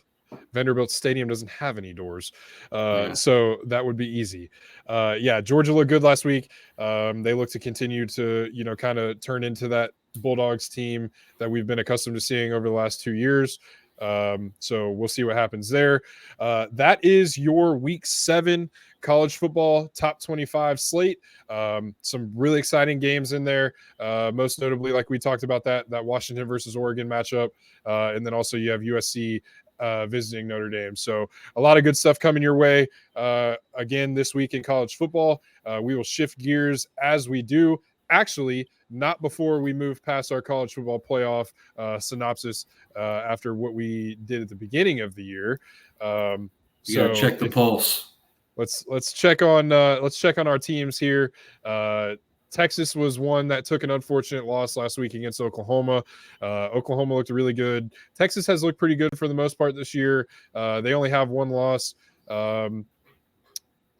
Vanderbilt Stadium doesn't have any doors, so that would be easy. Georgia looked good last week. They look to continue to kind of turn into that Bulldogs team that we've been accustomed to seeing over the last 2 years. So we'll see what happens there. That is your week 7 college football top 25 slate. Some really exciting games in there. Most notably, like we talked about that Washington versus Oregon matchup. And then also you have USC visiting Notre Dame. So a lot of good stuff coming your way. Again, this week in college football, we will shift gears as we do. Actually, not before we move past our college football playoff synopsis after what we did at the beginning of the year. You gotta check the pulse. Let's check on our teams here. Texas was one that took an unfortunate loss last week against Oklahoma. Oklahoma looked really good. Texas has looked pretty good for the most part this year. They only have one loss.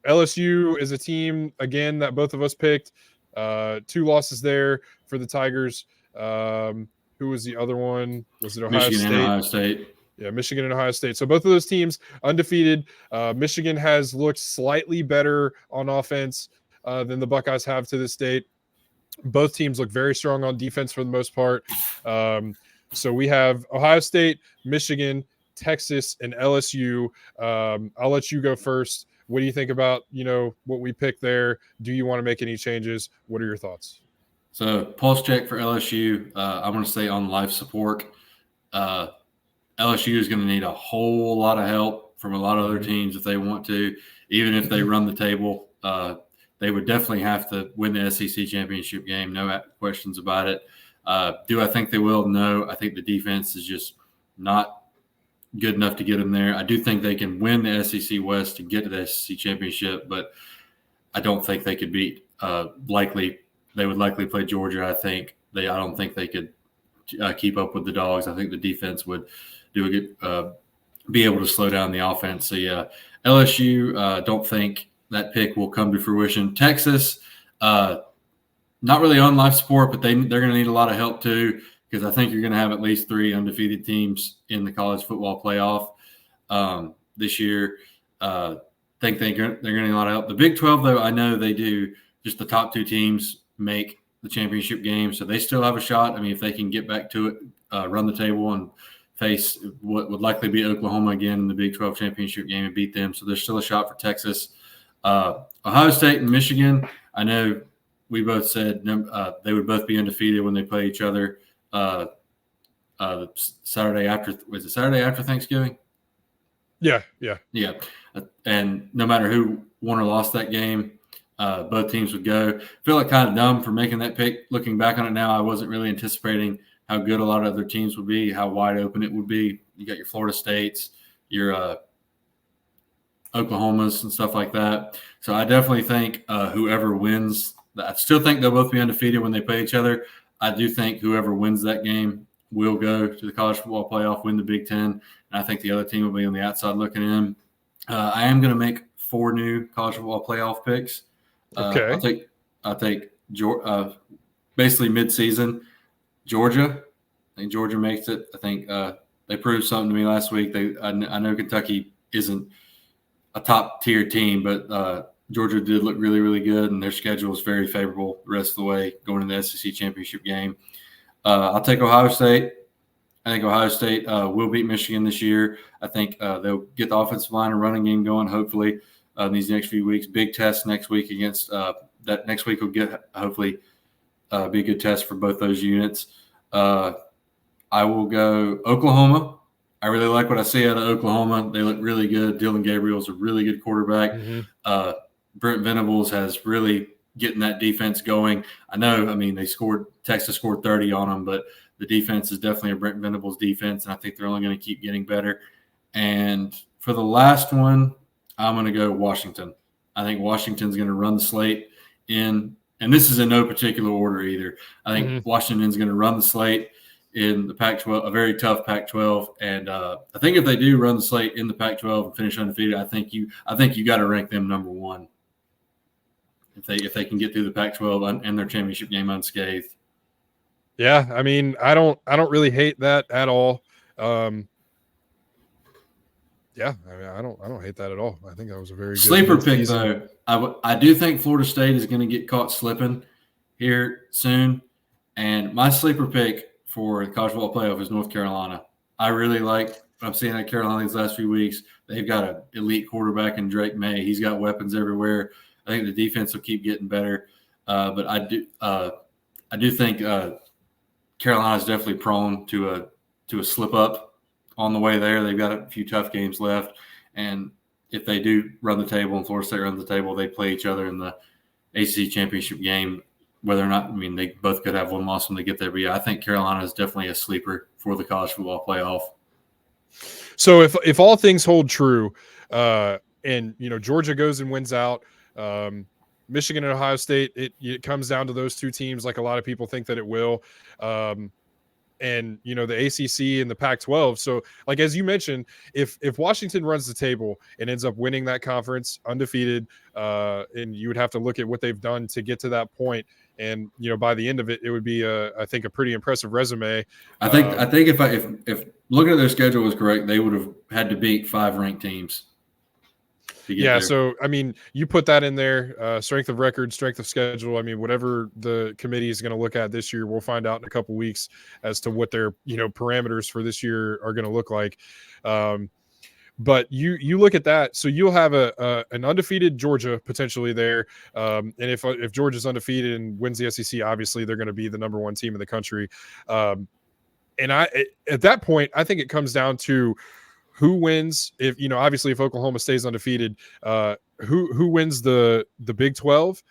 LSU is a team, again, that both of us picked. 2 losses there for the Tigers. Who was the other one? Was it Ohio Michigan State? and Ohio State. Yeah, Michigan and Ohio State. So both of those teams undefeated. Michigan has looked slightly better on offense than the Buckeyes have to this date. Both teams look very strong on defense for the most part. So we have Ohio State, Michigan, Texas, and LSU. I'll let you go first. What do you think about, what we picked there? Do you want to make any changes? What are your thoughts? So pulse check for LSU. I'm going to say on life support. LSU is going to need a whole lot of help from a lot of other teams if they want to. Even if they run the table, they would definitely have to win the SEC championship game. No questions about it. Do I think they will? No. I think the defense is just not good enough to get them there. I do think they can win the SEC West to get to the SEC championship, but I don't think they could beat they would likely play Georgia. I don't think they could keep up with the Dogs. I think the defense would be able to slow down the offense. So yeah, LSU, don't think that pick will come to fruition. Texas, not really on life support, but they're going to need a lot of help too, because I think you're going to have at least 3 undefeated teams in the college football playoff this year. Think they're going to need a lot of help. The Big 12, though, I know they do. Just the top 2 teams make the championship game, so they still have a shot. I mean, if they can get back to it, run the table, and face what would likely be Oklahoma again in the Big 12 championship game and beat them. So there's still a shot for Texas. Ohio State and Michigan, I know we both said they would both be undefeated when they play each other. Saturday after Thanksgiving? Yeah. And no matter who won or lost that game, both teams would go. I feel like kind of dumb for making that pick. Looking back on it now, I wasn't really anticipating how good a lot of other teams would be, how wide open it would be. You got your Florida States, your Oklahomas and stuff like that. So I definitely think whoever wins, I still think they'll both be undefeated when they play each other. I do think whoever wins that game will go to the college football playoff, win the Big Ten, and I think the other team will be on the outside looking in. I am going to make 4 new college football playoff picks. Okay. I'll take basically midseason Georgia. I think Georgia makes it. I think they proved something to me last week. I know Kentucky isn't a top tier team, but Georgia did look really, really good, and their schedule is very favorable the rest of the way going into the SEC championship game. I'll take Ohio State. I think Ohio State will beat Michigan this year. I think they'll get the offensive line and running game going, hopefully, in these next few weeks. Big test next week against that next week will hopefully be a good test for both those units. I will go Oklahoma. I really like what I see out of Oklahoma. They look really good. Dylan Gabriel's a really good quarterback. Mm-hmm. Brent Venables has really getting that defense going. I know, Texas scored 30 on them, but the defense is definitely a Brent Venables defense, and I think they're only going to keep getting better. And for the last one, I'm going to go Washington. I think Washington's going to run the slate in, and this is in no particular order either. I think Washington's going to run the slate in the Pac-12, a very tough Pac-12, and I think if they do run the slate in the Pac-12 and finish undefeated, I think you got to rank them number 1 if they can get through the Pac-12 and their championship game unscathed. Yeah, I don't really hate that at all. Yeah, I don't hate that at all. I think that was a very good sleeper pick though. I do think Florida State is going to get caught slipping here soon, and my sleeper pick for the college football playoff is North Carolina. I really like what I'm seeing at Carolina these last few weeks. They've got an elite quarterback in Drake May. He's got weapons everywhere. I think the defense will keep getting better, but I do think Carolina is definitely prone to a slip up on the way there. They've got a few tough games left, and if they do run the table and Florida State runs the table, they play each other in the ACC championship game. Whether or not, they both could have one loss when they get there. But yeah, I think Carolina is definitely a sleeper for the college football playoff. So if all things hold true, and Georgia goes and wins out, Michigan and Ohio State, it comes down to those two teams, like a lot of people think that it will. And the ACC and the Pac-12. So, like as you mentioned, if Washington runs the table and ends up winning that conference undefeated, and you would have to look at what they've done to get to that point, and by the end of it, it would be I think a pretty impressive resume. I think if looking at their schedule was correct, they would have had to beat 5 ranked teams. Yeah, there. So I mean, you put that in there, strength of record, strength of schedule. I mean, whatever the committee is going to look at this year, we'll find out in a couple weeks as to what their parameters for this year are going to look like. But you look at that, so you'll have an undefeated Georgia potentially there, and if Georgia's undefeated and wins the SEC, obviously they're going to be the number 1 team in the country. And at that point, I think it comes down to who wins. If obviously if Oklahoma stays undefeated, who wins the Big 12,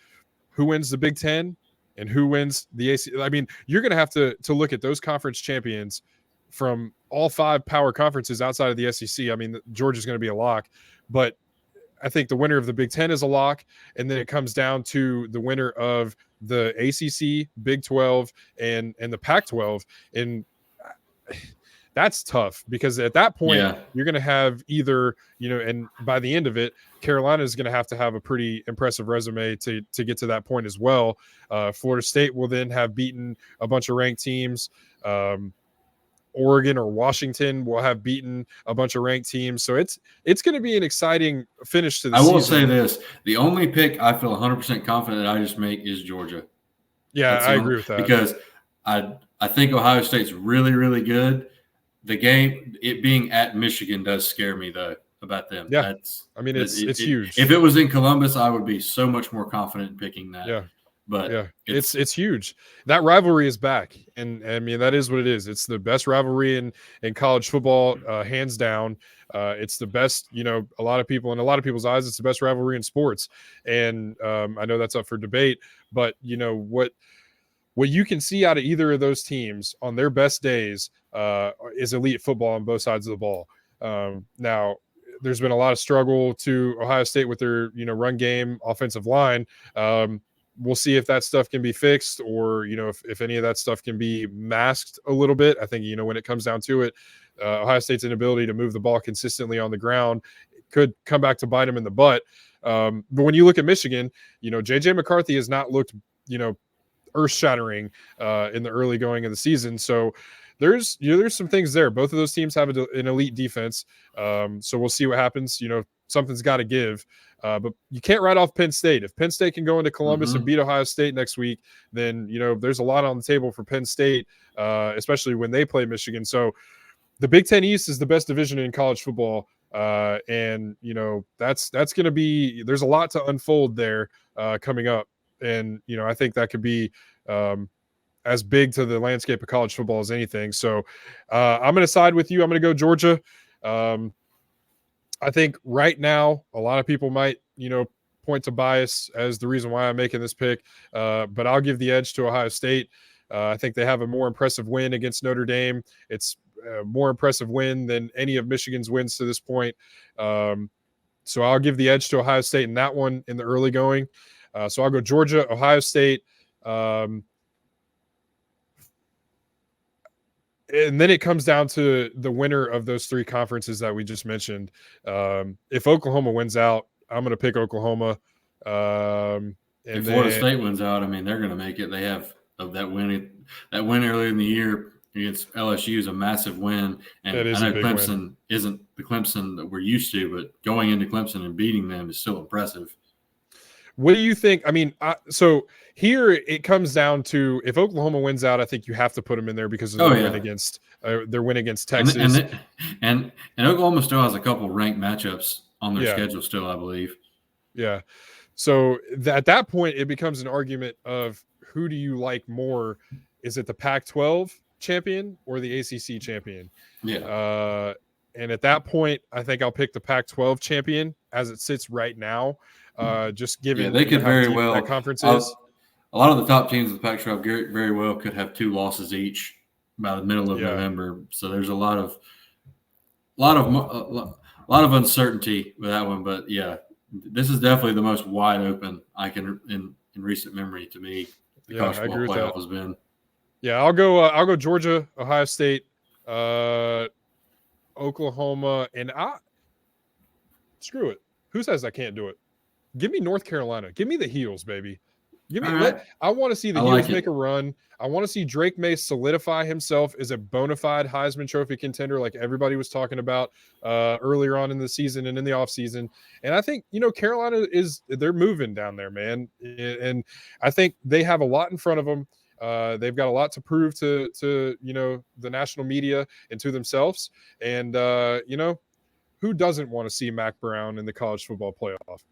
who wins the Big 10, and who wins the AC. I mean, you're going to have to look at those conference champions from all 5 power conferences outside of the SEC. I mean, Georgia's going to be a lock, but I think the winner of the Big 10 is a lock, and then it comes down to the winner of the ACC, Big 12, and the Pac-12, and that's tough because at that point you're going to have either, and by the end of it, Carolina is going to have a pretty impressive resume to get to that point as well. Florida State will then have beaten a bunch of ranked teams. Oregon or Washington will have beaten a bunch of ranked teams. So it's going to be an exciting finish to the season. I will say this. The only pick I feel 100% confident that I just make is Georgia. Yeah, I agree with that. Because I think Ohio State's really, really good. The game, it being at Michigan, does scare me, though, about them. Yeah, it's huge. If it was in Columbus, I would be so much more confident in picking that. Yeah. But yeah, it's huge. That rivalry is back, and I mean that is what it is. It's the best rivalry in college football, hands down. It's the best. A lot of people, in a lot of people's eyes, it's the best rivalry in sports. And I know that's up for debate, but what you can see out of either of those teams on their best days is elite football on both sides of the ball. Now, there's been a lot of struggle to Ohio State with their run game, offensive line. We'll see if that stuff can be fixed, or if any of that stuff can be masked a little bit. I think when it comes down to it, Ohio State's inability to move the ball consistently on the ground could come back to bite them in the butt. But when you look at Michigan, JJ McCarthy has not looked earth-shattering in the early going of the season. So there's some things there. Both of those teams have an elite defense. So we'll see what happens. Something's got to give. But you can't write off Penn State. If Penn State can go into Columbus and beat Ohio State next week, then there's a lot on the table for Penn State, especially when they play Michigan. So the Big Ten East is the best division in college football, and that's going to be. There's a lot to unfold there coming up, and I think that could be as big to the landscape of college football as anything. So I'm going to side with you. I'm going to go Georgia. I think right now a lot of people might, point to bias as the reason why I'm making this pick, but I'll give the edge to Ohio State. I think they have a more impressive win against Notre Dame. It's a more impressive win than any of Michigan's wins to this point. So I'll give the edge to Ohio State in that one in the early going. So I'll go Georgia, Ohio State. And then it comes down to the winner of those 3 conferences that we just mentioned. If Oklahoma wins out, I'm going to pick Oklahoma. If Florida State wins out, I mean, they're going to make it. They have that win earlier in the year against LSU is a massive win. And I know Clemson isn't the Clemson that we're used to, but going into Clemson and beating them is still impressive. What do you think? I mean, so here it comes down to if Oklahoma wins out, I think you have to put them in there because of their win against Texas. And Oklahoma still has a couple ranked matchups on their schedule still, I believe. Yeah. So at that point, it becomes an argument of who do you like more? Is it the Pac-12 champion or the ACC champion? Yeah. And at that point, I think I'll pick the Pac-12 champion as it sits right now. Just given they could very well that conference is. A lot of the top teams of the Pac-12 very well could have 2 losses each by the middle of November. So there's a lot of uncertainty with that one. But yeah, this is definitely the most wide open I can in recent memory to me. The Yeah, college I agree football with playoff that. has been. Yeah, I'll go Georgia, Ohio State, Oklahoma, and screw it. Who says I can't do it? Give me North Carolina. Give me the Heels, baby. All right, I want to see the I Heels like make it. a run. I want to see Drake May solidify himself as a bona fide Heisman Trophy contender, like everybody was talking about earlier on in the season and in the offseason. And I think, Carolina they're moving down there, man. And I think they have a lot in front of them. They've got a lot to prove to the national media and to themselves. And who doesn't want to see Mac Brown in the college football playoff?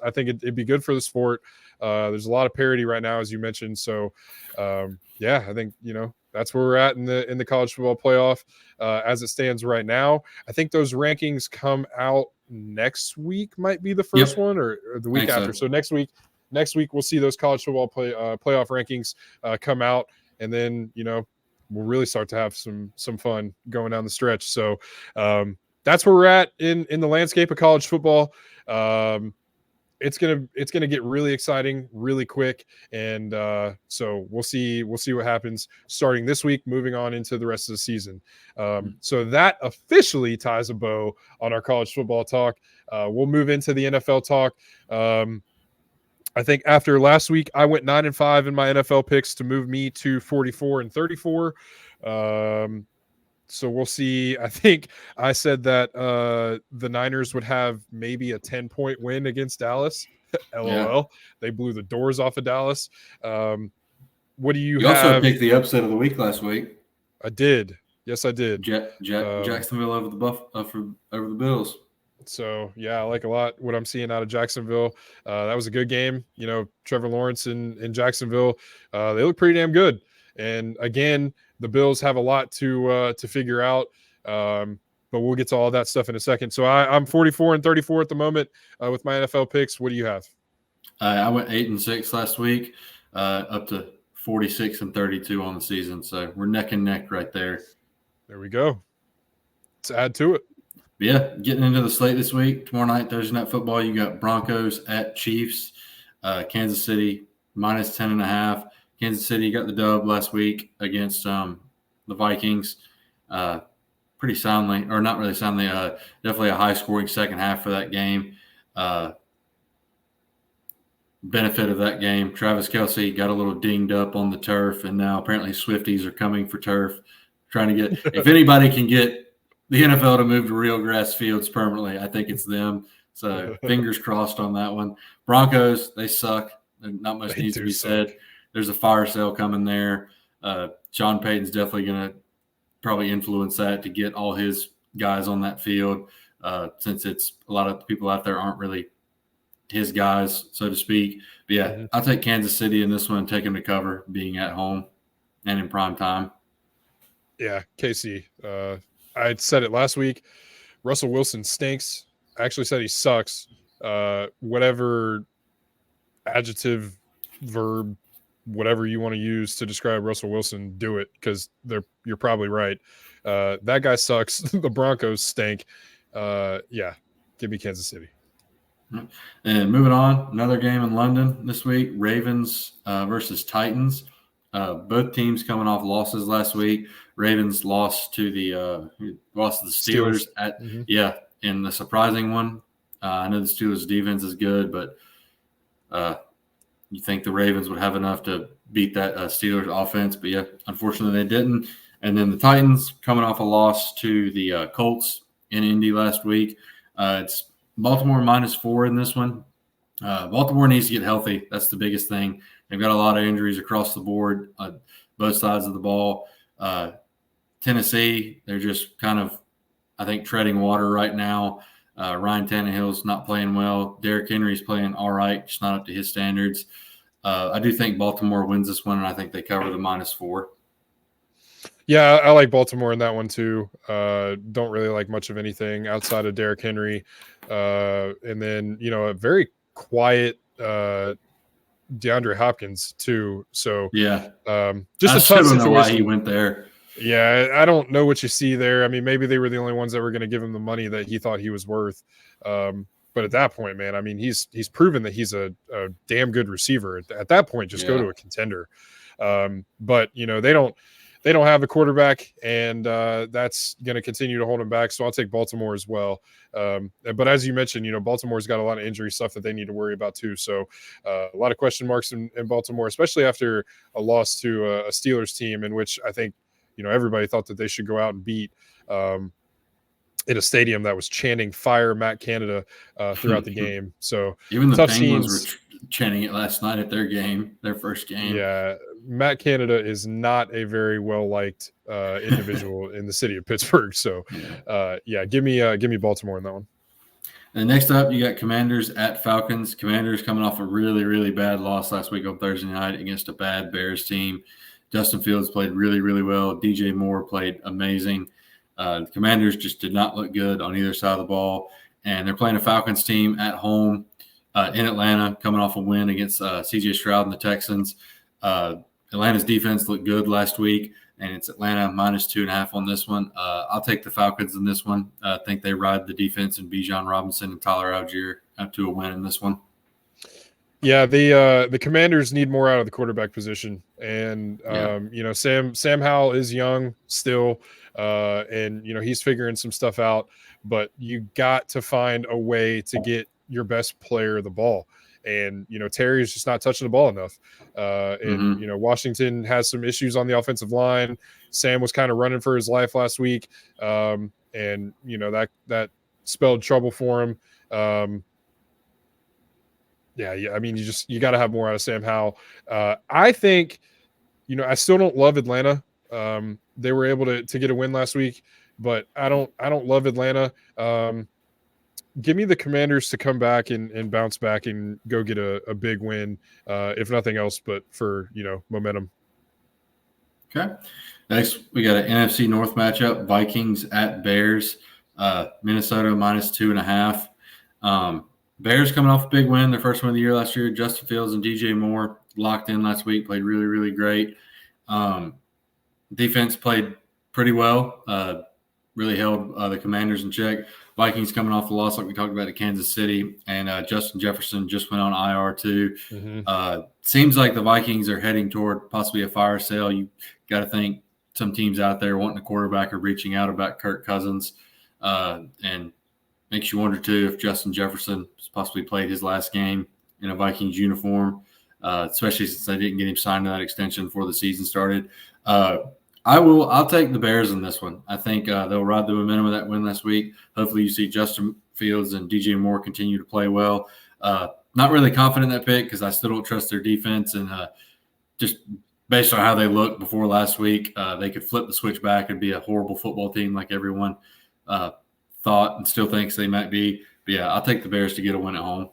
I think it'd be good for the sport. There's a lot of parity right now, as you mentioned. So, I think that's where we're at in the college football playoff as it stands right now. I think those rankings come out next week. Might be the first Yep, one or the I week think after. so. So next week we'll see those college football playoff rankings come out, and then we'll really start to have some fun going down the stretch. So. That's where we're at in the landscape of college football. It's gonna get really exciting really quick, and so we'll see what happens starting this week, moving on into the rest of the season. So that officially ties a bow on our college football talk. We'll move into the NFL talk. I think after last week, I went 9-5 in my NFL picks to move me to 44-34. So we'll see. I think I said that the Niners would have maybe a 10-point win against Dallas. Yeah. LOL. They blew the doors off of Dallas. What do you You also have? picked the upset of the week last week. I did. Yes, I did. Jacksonville over the Bills. So yeah, I like a lot what I'm seeing out of Jacksonville. That was a good game. Trevor Lawrence in Jacksonville, they look pretty damn good. And again, the Bills have a lot to figure out. But we'll get to all that stuff in a second. So I'm 44-34 at the moment with my NFL picks. What do you have? I went 8-6 last week, up to 46-32 on the season. So we're neck and neck right there. There we go. Let's add to it. But yeah, getting into the slate this week. Tomorrow night, Thursday Night Football, you got Broncos at Chiefs, Kansas City minus 10.5. Kansas City got the dub last week against the Vikings. Pretty soundly, or not really soundly, definitely a high-scoring second half for that game. Benefit of that game, Travis Kelce got a little dinged up on the turf, and now apparently Swifties are coming for turf, trying to get – if anybody can get the NFL to move to real grass fields permanently, I think it's them. So fingers crossed on that one. Broncos, they suck. Not much needs to be said. There's a fire sale coming there. Sean Payton's definitely going to probably influence that to get all his guys on that field, since it's a lot of people out there aren't really his guys, so to speak. But yeah, I'll take Kansas City in this one, take them to cover, being at home and in prime time. Yeah, KC. I said it last week. Russell Wilson stinks. I actually said he sucks. Whatever adjective, verb, whatever you want to use to describe Russell Wilson, do it, because you're probably right. That guy sucks. The Broncos stink. Yeah, give me Kansas City. And moving on, another game in London this week, Ravens versus Titans. Both teams coming off losses last week. Ravens lost to the Steelers. In the surprising one. I know the Steelers' defense is good, but you think the Ravens would have enough to beat that Steelers offense. But yeah, unfortunately they didn't. And then the Titans coming off a loss to the Colts in Indy last week. It's Baltimore -4 in this one. Baltimore needs to get healthy. That's the biggest thing. They've got a lot of injuries across the board on both sides of the ball. Tennessee, they're just kind of, I think, treading water right now. Ryan Tannehill's not playing well. Derrick Henry's playing all right, just not up to his standards. I do think Baltimore wins this one, and I think they cover the -4. Yeah, I like Baltimore in that one too. Don't really like much of anything outside of Derrick Henry. And then, a very quiet DeAndre Hopkins too. So yeah, just I a tough don't situation. know why he went there. Yeah, I don't know what you see there. I mean, maybe they were the only ones that were going to give him the money that he thought he was worth. But at that point, man, I mean, he's proven that he's a damn good receiver. At that point, just go to a contender. But they don't have the quarterback, and that's going to continue to hold them back. So I'll take Baltimore as well. But as you mentioned, Baltimore's got a lot of injury stuff that they need to worry about too. So a lot of question marks in Baltimore, especially after a loss to a Steelers team in which I think everybody thought that they should go out and beat. In a stadium that was chanting "Fire Matt Canada" throughout the game. So even the Penguins were chanting it last night at their first game. Yeah, Matt Canada is not a very well liked individual in the city of Pittsburgh. So give me Baltimore in that one. And next up, you got Commanders at Falcons. Commanders coming off a really, really bad loss last week on Thursday night against a bad Bears team. Justin Fields played really, really well. DJ Moore played amazing. The Commanders just did not look good on either side of the ball, and they're playing a Falcons team at home in Atlanta, coming off a win against C.J. Stroud and the Texans. Atlanta's defense looked good last week, and it's Atlanta -2.5 on this one. I'll take the Falcons in this one. I think they ride the defense and Bijan Robinson and Tyler Algier up to a win in this one. Yeah, the Commanders need more out of the quarterback position, and Sam Howell is young still. And he's figuring some stuff out, but you got to find a way to get your best player the ball. And Terry is just not touching the ball enough. Washington has some issues on the offensive line. Sam was kind of running for his life last week, and that spelled trouble for him. I mean, you got to have more out of Sam Howell. I think, I still don't love Atlanta. They were able to get a win last week, but I don't love Atlanta. Give me the Commanders to come back and bounce back and go get a big win, if nothing else, but for momentum. Okay. Next, we got an NFC North matchup: Vikings at Bears. Minnesota -2.5. Bears coming off a big win, their first win of the year last year. Justin Fields and DJ Moore locked in last week, played really, really great. Defense played pretty well, really held the Commanders in check. Vikings coming off the loss like we talked about at Kansas City, and Justin Jefferson just went on IR too. Seems like the Vikings are heading toward possibly a fire sale. You got to think some teams out there wanting a quarterback are reaching out about Kirk Cousins, and makes you wonder too if Justin Jefferson possibly played his last game in a Vikings uniform, especially since they didn't get him signed to that extension before the season started. I'll take the Bears in this one. I think they'll ride the momentum of that win last week. Hopefully you see Justin Fields and DJ Moore continue to play well. Not really confident in that pick because I still don't trust their defense, and just based on how they looked before last week, they could flip the switch back and be a horrible football team like everyone thought and still thinks they might be. But yeah, I'll take the Bears to get a win at home.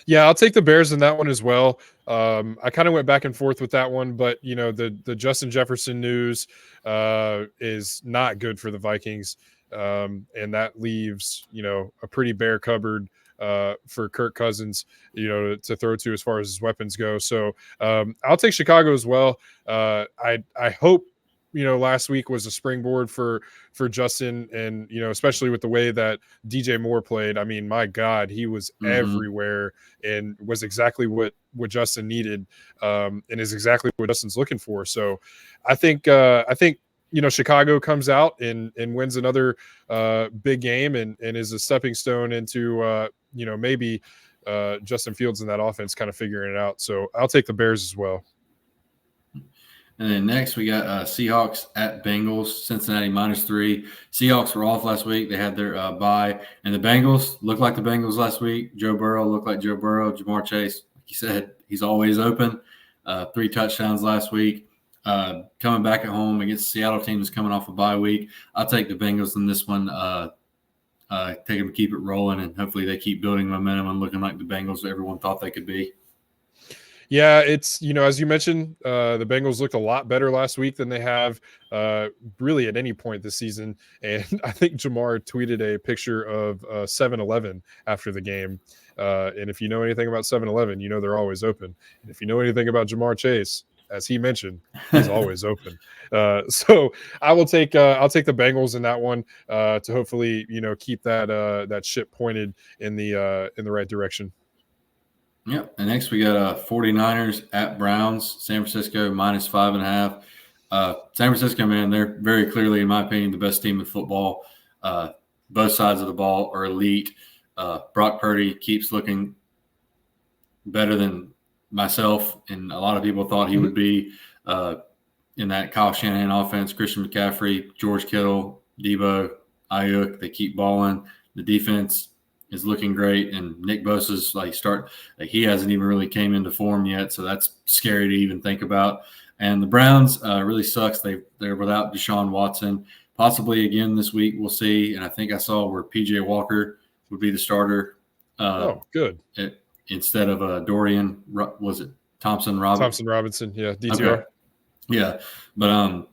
Yeah, I'll take the Bears in that one as well. I kind of went back and forth with that one, but the Justin Jefferson news is not good for the Vikings, and that leaves a pretty bare cupboard for Kirk Cousins, to throw to as far as his weapons go. So I'll take Chicago as well. I hope last week was a springboard for Justin, and especially with the way that DJ Moore played. I mean, my God, he was everywhere and was exactly what Justin needed, and is exactly what Justin's looking for. So I think Chicago comes out and wins another big game and is a stepping stone into maybe Justin Fields in that offense kind of figuring it out. So I'll take the Bears as well. And then next we got Seahawks at Bengals. Cincinnati -3. Seahawks were off last week. They had their bye. And the Bengals looked like the Bengals last week. Joe Burrow looked like Joe Burrow. Jamar Chase, like you said, he's always open. 3 touchdowns last week. Coming back at home against the Seattle team that's coming off a bye week. I'll take the Bengals in this one. Take them to keep it rolling, and hopefully they keep building momentum and looking like the Bengals everyone thought they could be. Yeah, it's, as you mentioned, the Bengals looked a lot better last week than they have really at any point this season. And I think Jamar tweeted a picture of 7-Eleven after the game. And if you know anything about 7-Eleven, they're always open. And if you know anything about Jamar Chase, as he mentioned, he's always open. So I'll take the Bengals in that one to hopefully keep that ship pointed in the right direction. Yep. And next we got 49ers at Browns, San Francisco -5.5. San Francisco, man, they're very clearly, in my opinion, the best team in football. Both sides of the ball are elite. Brock Purdy keeps looking better than myself and a lot of people thought he would be in that Kyle Shanahan offense. Christian McCaffrey, George Kittle, Debo, Ayuk, they keep balling. The defense is looking great, and Nick Bosa's he hasn't even really came into form yet, so that's scary to even think about. And the Browns really sucks. They're without Deshaun Watson, possibly again this week. We'll see. And I think I saw where PJ Walker would be the starter. Good. Instead of Dorian, was it Thompson Robinson? Yeah, DTR. Okay. Yeah, but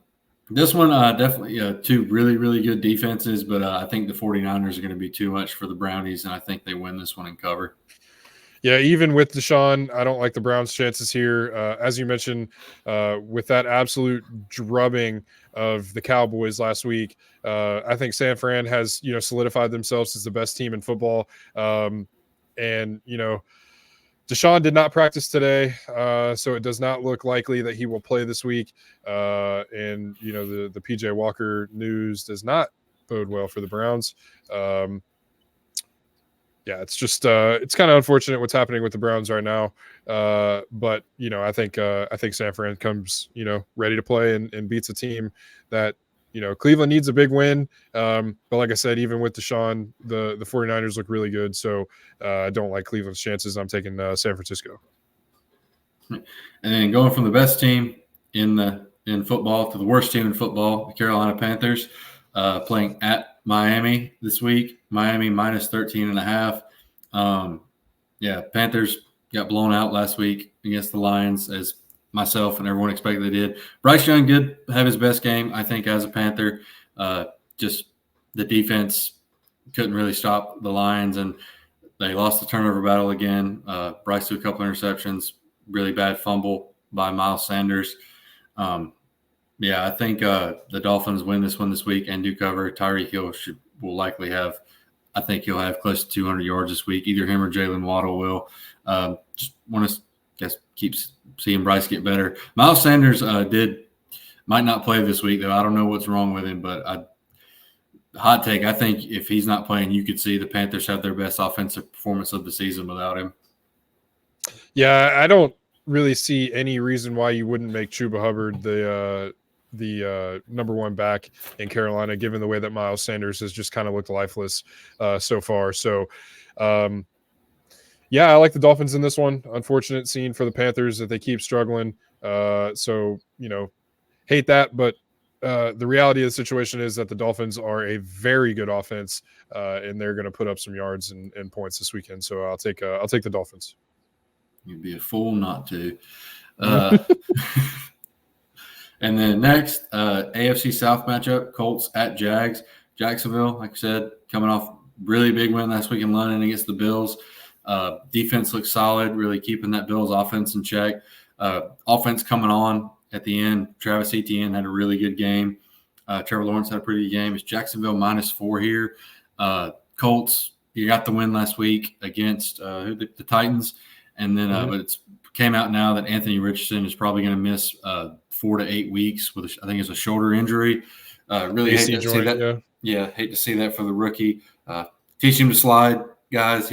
this one definitely two really, really good defenses, but I think the 49ers are going to be too much for the Brownies, and I think they win this one and cover. Yeah, even with Deshaun, I don't like the Browns' chances here. As you mentioned, with that absolute drubbing of the Cowboys last week, I think San Fran has solidified themselves as the best team in football. And Deshaun did not practice today, so it does not look likely that he will play this week. And the PJ Walker news does not bode well for the Browns. Yeah, it's just it's kind of unfortunate what's happening with the Browns right now. But I think San Fran comes ready to play and beats a team that Cleveland needs a big win. But like I said, even with Deshaun, the 49ers look really good. So I don't like Cleveland's chances. I'm taking San Francisco. And then going from the best team in football to the worst team in football, the Carolina Panthers playing at Miami this week. Miami -13.5. Panthers got blown out last week against the Lions, as myself and everyone expected they did. Bryce Young did have his best game, I think, as a Panther. Just the defense couldn't really stop the Lions, and they lost the turnover battle again. Bryce threw a couple interceptions, really bad fumble by Miles Sanders. I think the Dolphins win this one this week and do cover. Tyreek Hill will likely have, I think he'll have close to 200 yards this week. Either him or Jalen Waddle will. Just want to keep seeing Bryce get better. Miles Sanders might not play this week, though. I don't know what's wrong with him, but hot take, I think if he's not playing, you could see the Panthers have their best offensive performance of the season without him. Yeah, I don't really see any reason why you wouldn't make Chuba Hubbard the number one back in Carolina, given the way that Miles Sanders has just kind of looked lifeless so far. So, I like the Dolphins in this one. Unfortunate scene for the Panthers that they keep struggling. Hate that, but the reality of the situation is that the Dolphins are a very good offense, and they're going to put up some yards and points this weekend. So I'll take the Dolphins. You'd be a fool not to. And then next, AFC South matchup, Colts at Jags. Jacksonville, like I said, coming off really big win last week in London against the Bills. Defense looks solid, really keeping that Bills offense in check. Offense coming on at the end. Travis Etienne had a really good game. Trevor Lawrence had a pretty good game. It's Jacksonville -4 here. Colts, you got the win last week against the Titans. And then but it's came out now that Anthony Richardson is probably going to miss 4 to 8 weeks with, I think it's a shoulder injury. Really hate to see that. Yeah, hate to see that for the rookie. Teach him to slide, guys.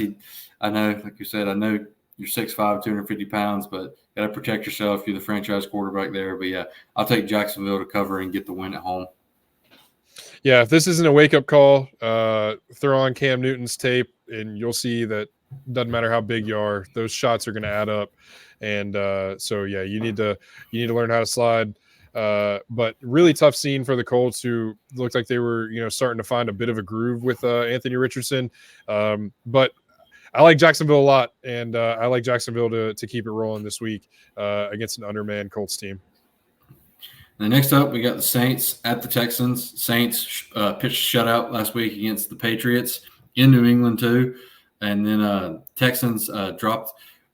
I know, like you said, I know you're 6'5", 250 pounds, but got to protect yourself. You're the franchise quarterback there. But, yeah, I'll take Jacksonville to cover and get the win at home. Yeah, if this isn't a wake-up call, throw on Cam Newton's tape, and you'll see that doesn't matter how big you are, those shots are going to add up. And you need to learn how to slide. But really tough scene for the Colts, who looked like they were starting to find a bit of a groove with Anthony Richardson. But I like Jacksonville a lot, and I like Jacksonville to keep it rolling this week against an undermanned Colts team. And next up, we got the Saints at the Texans. Saints pitched shutout last week against the Patriots in New England too, and then Texans dropped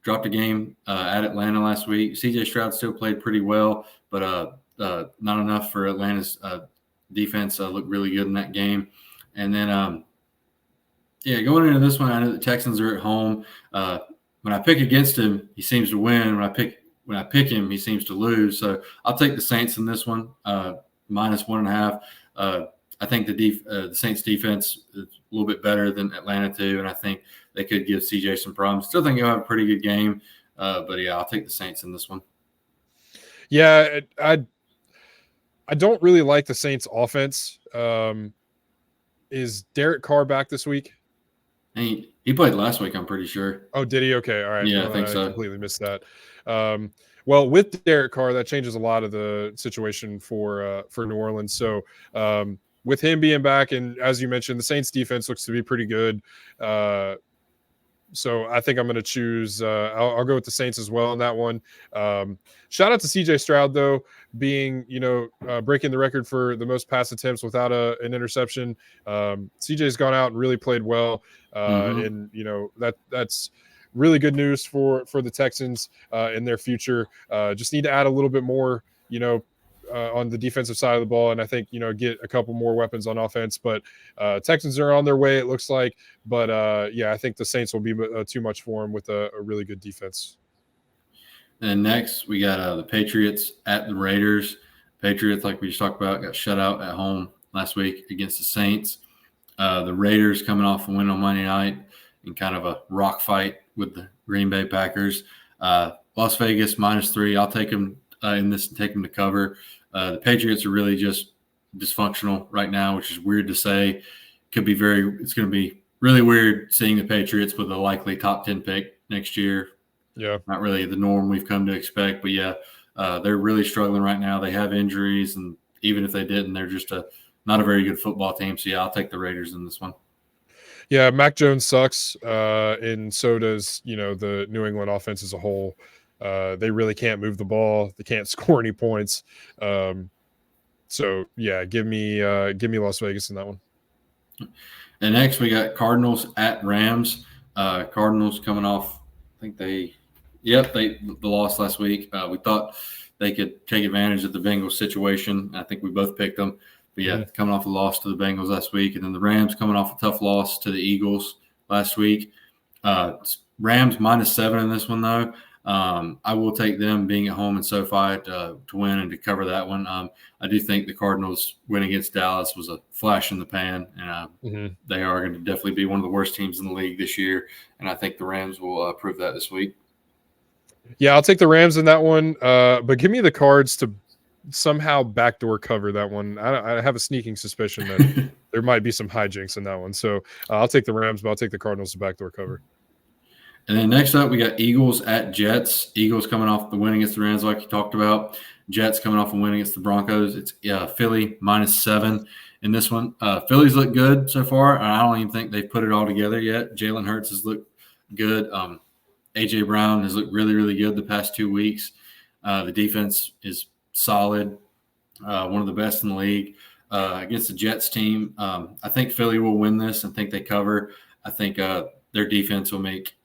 dropped a game at Atlanta last week. C.J. Stroud still played pretty well, but not enough for Atlanta's defense. Looked really good in that game. And then, going into this one, I know the Texans are at home. When I pick against him, he seems to win. When I pick him, he seems to lose. So I'll take the Saints in this one, -1.5. I think the Saints defense is a little bit better than Atlanta too, and I think they could give CJ some problems. Still think he'll have a pretty good game, but yeah, I'll take the Saints in this one. Yeah, I don't really like the Saints offense. Is Derek Carr back this week? He played last week, I'm pretty sure. Oh, did he? Okay, all right. Yeah, I think so. Completely missed that. Well, with Derek Carr, that changes a lot of the situation for New Orleans. So with him being back, and as you mentioned, the Saints defense looks to be pretty good. So I think I'm going to choose. I'll go with the Saints as well in that one. Shout out to C.J. Stroud though, being breaking the record for the most pass attempts without an interception. C.J.'s gone out and really played well, and that's really good news for the Texans in their future. Just need to add a little bit more, on the defensive side of the ball, and I think get a couple more weapons on offense. But Texans are on their way, it looks like. But I think the Saints will be too much for them with a really good defense. And next we got the Patriots at the Raiders. Patriots, like we just talked about, got shut out at home last week against the Saints. The Raiders coming off a win on Monday night in kind of a rock fight with the Green Bay Packers. Las Vegas -3. I'll take them in this and take them to cover. The Patriots are really just dysfunctional right now, which is weird to say. It's going to be really weird seeing the Patriots with a likely top 10 pick next year. Yeah. Not really the norm we've come to expect, but they're really struggling right now. They have injuries, and even if they didn't, they're just not a very good football team. So I'll take the Raiders in this one. Yeah, Mac Jones sucks, and so does the New England offense as a whole. They really can't move the ball. They can't score any points. So give me Las Vegas in that one. And next we got Cardinals at Rams. Cardinals coming off, I think the loss last week. We thought they could take advantage of the Bengals situation. I think we both picked them. But coming off a loss to the Bengals last week, and then the Rams coming off a tough loss to the Eagles last week. Rams -7 in this one though. I will take them being at home in SoFi to win and to cover that one. I do think the Cardinals win against Dallas was a flash in the pan, and they are going to definitely be one of the worst teams in the league this year. And I think the Rams will prove that this week. Yeah, I'll take the Rams in that one, but give me the Cards to somehow backdoor cover that one. I have a sneaking suspicion that there might be some hijinks in that one. So I'll take the Rams, but I'll take the Cardinals to backdoor cover. And then next up, we got Eagles at Jets. Eagles coming off the win against the Rams, like you talked about. Jets coming off a win against the Broncos. It's Philly -7 in this one. Philly's looked good so far, and I don't even think they've put it all together yet. Jalen Hurts has looked good. A.J. Brown has looked really, really good the past 2 weeks. The defense is solid, one of the best in the league. Against the Jets team, I think Philly will win this. I think they cover. I think their defense will make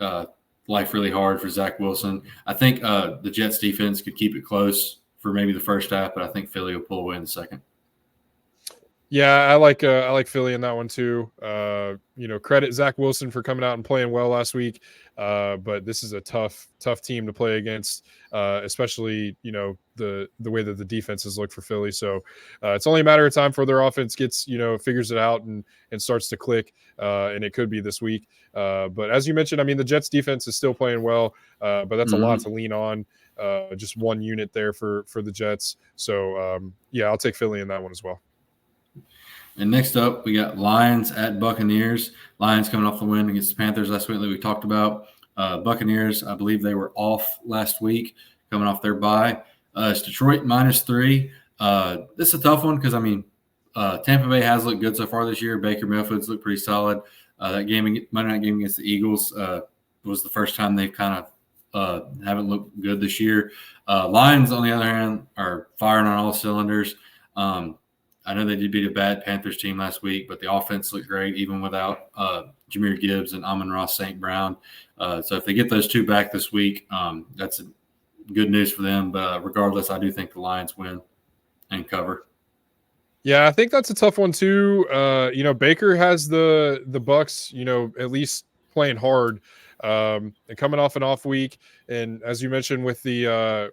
life really hard for Zach Wilson. I think the Jets defense could keep it close for maybe the first half, but I think Philly will pull away in the second. Yeah, I like Philly in that one too. Credit Zach Wilson for coming out and playing well last week, but this is a tough team to play against, especially the way that the defenses look for Philly. So it's only a matter of time before their offense gets figures it out and starts to click, and it could be this week. But as you mentioned, I mean the Jets defense is still playing well, but that's a lot to lean on. Just one unit there for the Jets. So I'll take Philly in that one as well. And next up, we got Lions at Buccaneers. Lions coming off the win against the Panthers last week that we talked about. Buccaneers, I believe they were off last week, coming off their bye. It's Detroit -3. This is a tough one because, Tampa Bay has looked good so far this year. Baker Mayfield's looked pretty solid. That Monday night game against the Eagles was the first time they've kind of haven't looked good this year. Lions, on the other hand, are firing on all cylinders. I know they did beat a bad Panthers team last week, but the offense looked great even without Jahmyr Gibbs and Amon-Ra St. Brown. So if they get those two back this week, that's good news for them. But regardless, I do think the Lions win and cover. Yeah, I think that's a tough one too. Baker has the Bucks, at least playing hard, and coming off an off week. And as you mentioned, with the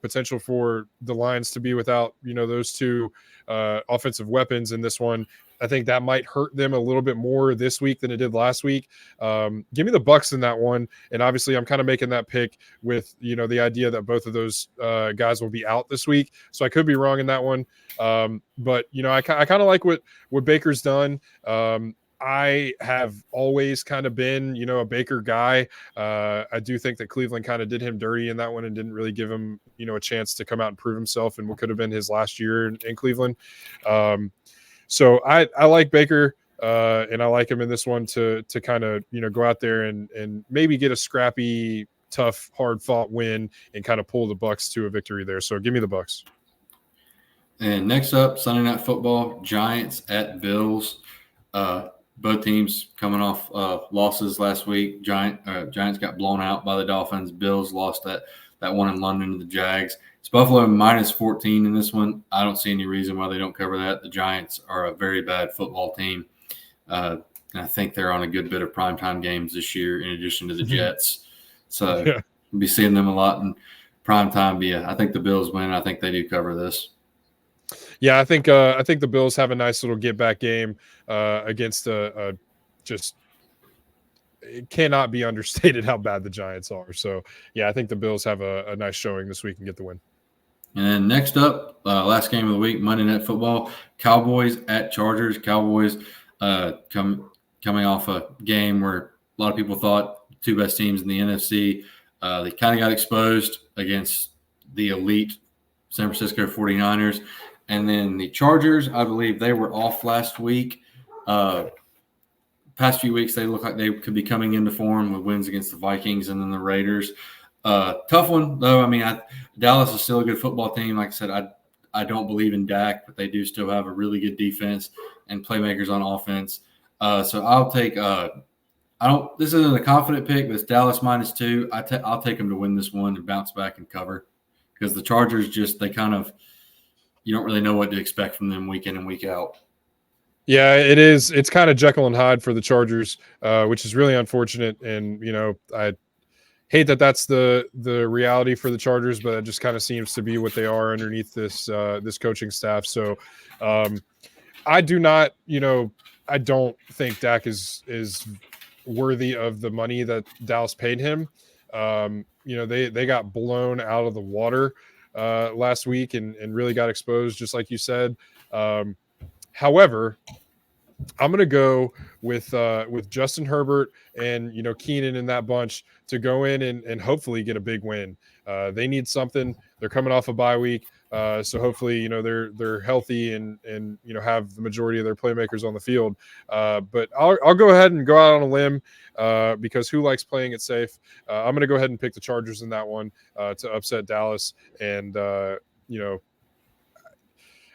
potential for the Lions to be without those two offensive weapons in this one, I think that might hurt them a little bit more this week than it did last week. Give me the Bucks in that one, and obviously I'm kind of making that pick with the idea that both of those guys will be out this week, so I could be wrong in that one. But I kind of like what Baker's done. I have always kind of been, a Baker guy. I do think that Cleveland kind of did him dirty in that one and didn't really give him, a chance to come out and prove himself in what could have been his last year in Cleveland. So I like Baker, and I like him in this one to kind of, go out there and maybe get a scrappy, tough, hard-fought win and kind of pull the Bucks to a victory there. So give me the Bucks. And next up, Sunday Night Football, Giants at Bills. Both teams coming off losses last week. Giants got blown out by the Dolphins. Bills lost that one in London to the Jags. It's Buffalo minus 14 in this one. I don't see any reason why they don't cover that. The Giants are a very bad football team. And I think they're on a good bit of primetime games this year in addition to the Jets. So we'll be seeing them a lot in primetime. But yeah, I think the Bills win. I think they do cover this. Yeah, I think the Bills have a nice little get back game against just it cannot be understated how bad the Giants are. So yeah, I think the Bills have a nice showing this week and get the win. And then next up, last game of the week, Monday Night Football, Cowboys at Chargers. Cowboys coming off a game where a lot of people thought two best teams in the NFC. They kind of got exposed against the elite San Francisco 49ers. And then the Chargers, I believe they were off last week. Past few weeks, they look like they could be coming into form with wins against the Vikings and then the Raiders. Tough one, though. I mean, Dallas is still a good football team. Like I said, I don't believe in Dak, but they do still have a really good defense and playmakers on offense. So I'll take this isn't a confident pick, but it's Dallas minus 2. I'll take them to win this one and bounce back and cover because the Chargers you don't really know what to expect from them week in and week out. Yeah, it is. It's kind of Jekyll and Hyde for the Chargers, which is really unfortunate. And, I hate that that's the reality for the Chargers, but it just kind of seems to be what they are underneath this coaching staff. So I do not, I don't think Dak is worthy of the money that Dallas paid him. They got blown out of the water last week and really got exposed, just like you said. However, I'm going to go with Justin Herbert and Keenan in that bunch to go in and hopefully get a big win. They need something. They're coming off a bye week, so hopefully they're healthy and have the majority of their playmakers on the field. But I'll go ahead and go out on a limb because who likes playing it safe? I'm going to go ahead and pick the Chargers in that one to upset Dallas and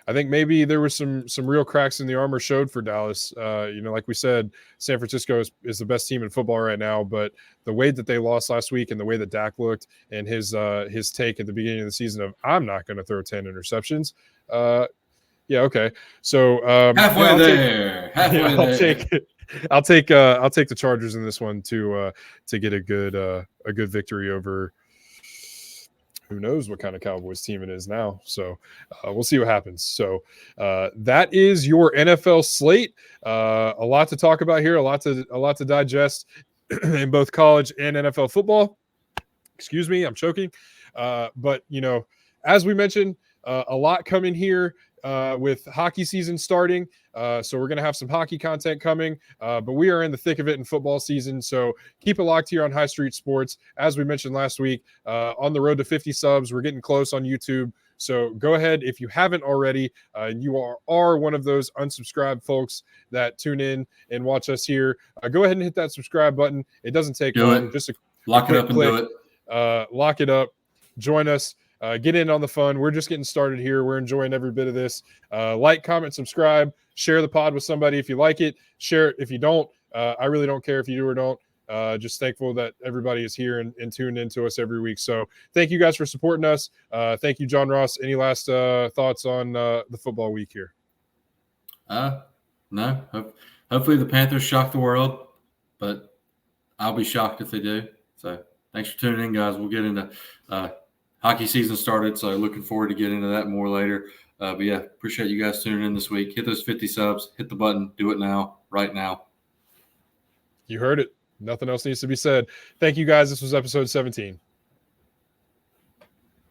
I think maybe there was some real cracks in the armor showed for Dallas. Like we said, San Francisco is the best team in football right now, but the way that they lost last week and the way that Dak looked and his take at the beginning of the season of I'm not going to throw 10 interceptions. Yeah, okay. So halfway there. I'll take the Chargers in this one to get a good victory over who knows what kind of Cowboys team it is now. So we'll see what happens. So that is your NFL slate. A lot to talk about here, a lot to digest in both college and NFL football. Excuse me, I'm choking. But as we mentioned, a lot coming here with hockey season starting. So we're going to have some hockey content coming, but we are in the thick of it in football season. So keep it locked here on High Street Sports. As we mentioned last week, on the road to 50 subs, we're getting close on YouTube. So go ahead if you haven't already, and you are one of those unsubscribed folks that tune in and watch us here. Go ahead and hit that subscribe button. It doesn't take long. Just lock it up and do it. Lock it up. Join us. get in on the fun. We're just getting started here. We're enjoying every bit of this. Like, comment, subscribe, share the pod with somebody if you like it. Share it if you don't. I really don't care if you do or don't. Just thankful that everybody is here and tuned into us every week. So thank you guys for supporting us. Thank you, John Ross. Any last thoughts on the football week here? No. Hopefully the Panthers shock the world, but I'll be shocked if they do. So thanks for tuning in, guys. We'll get into hockey season started, so looking forward to getting into that more later. But yeah, appreciate you guys tuning in this week. Hit those 50 subs. Hit the button. Do it now, right now. You heard it. Nothing else needs to be said. Thank you, guys. This was episode 17.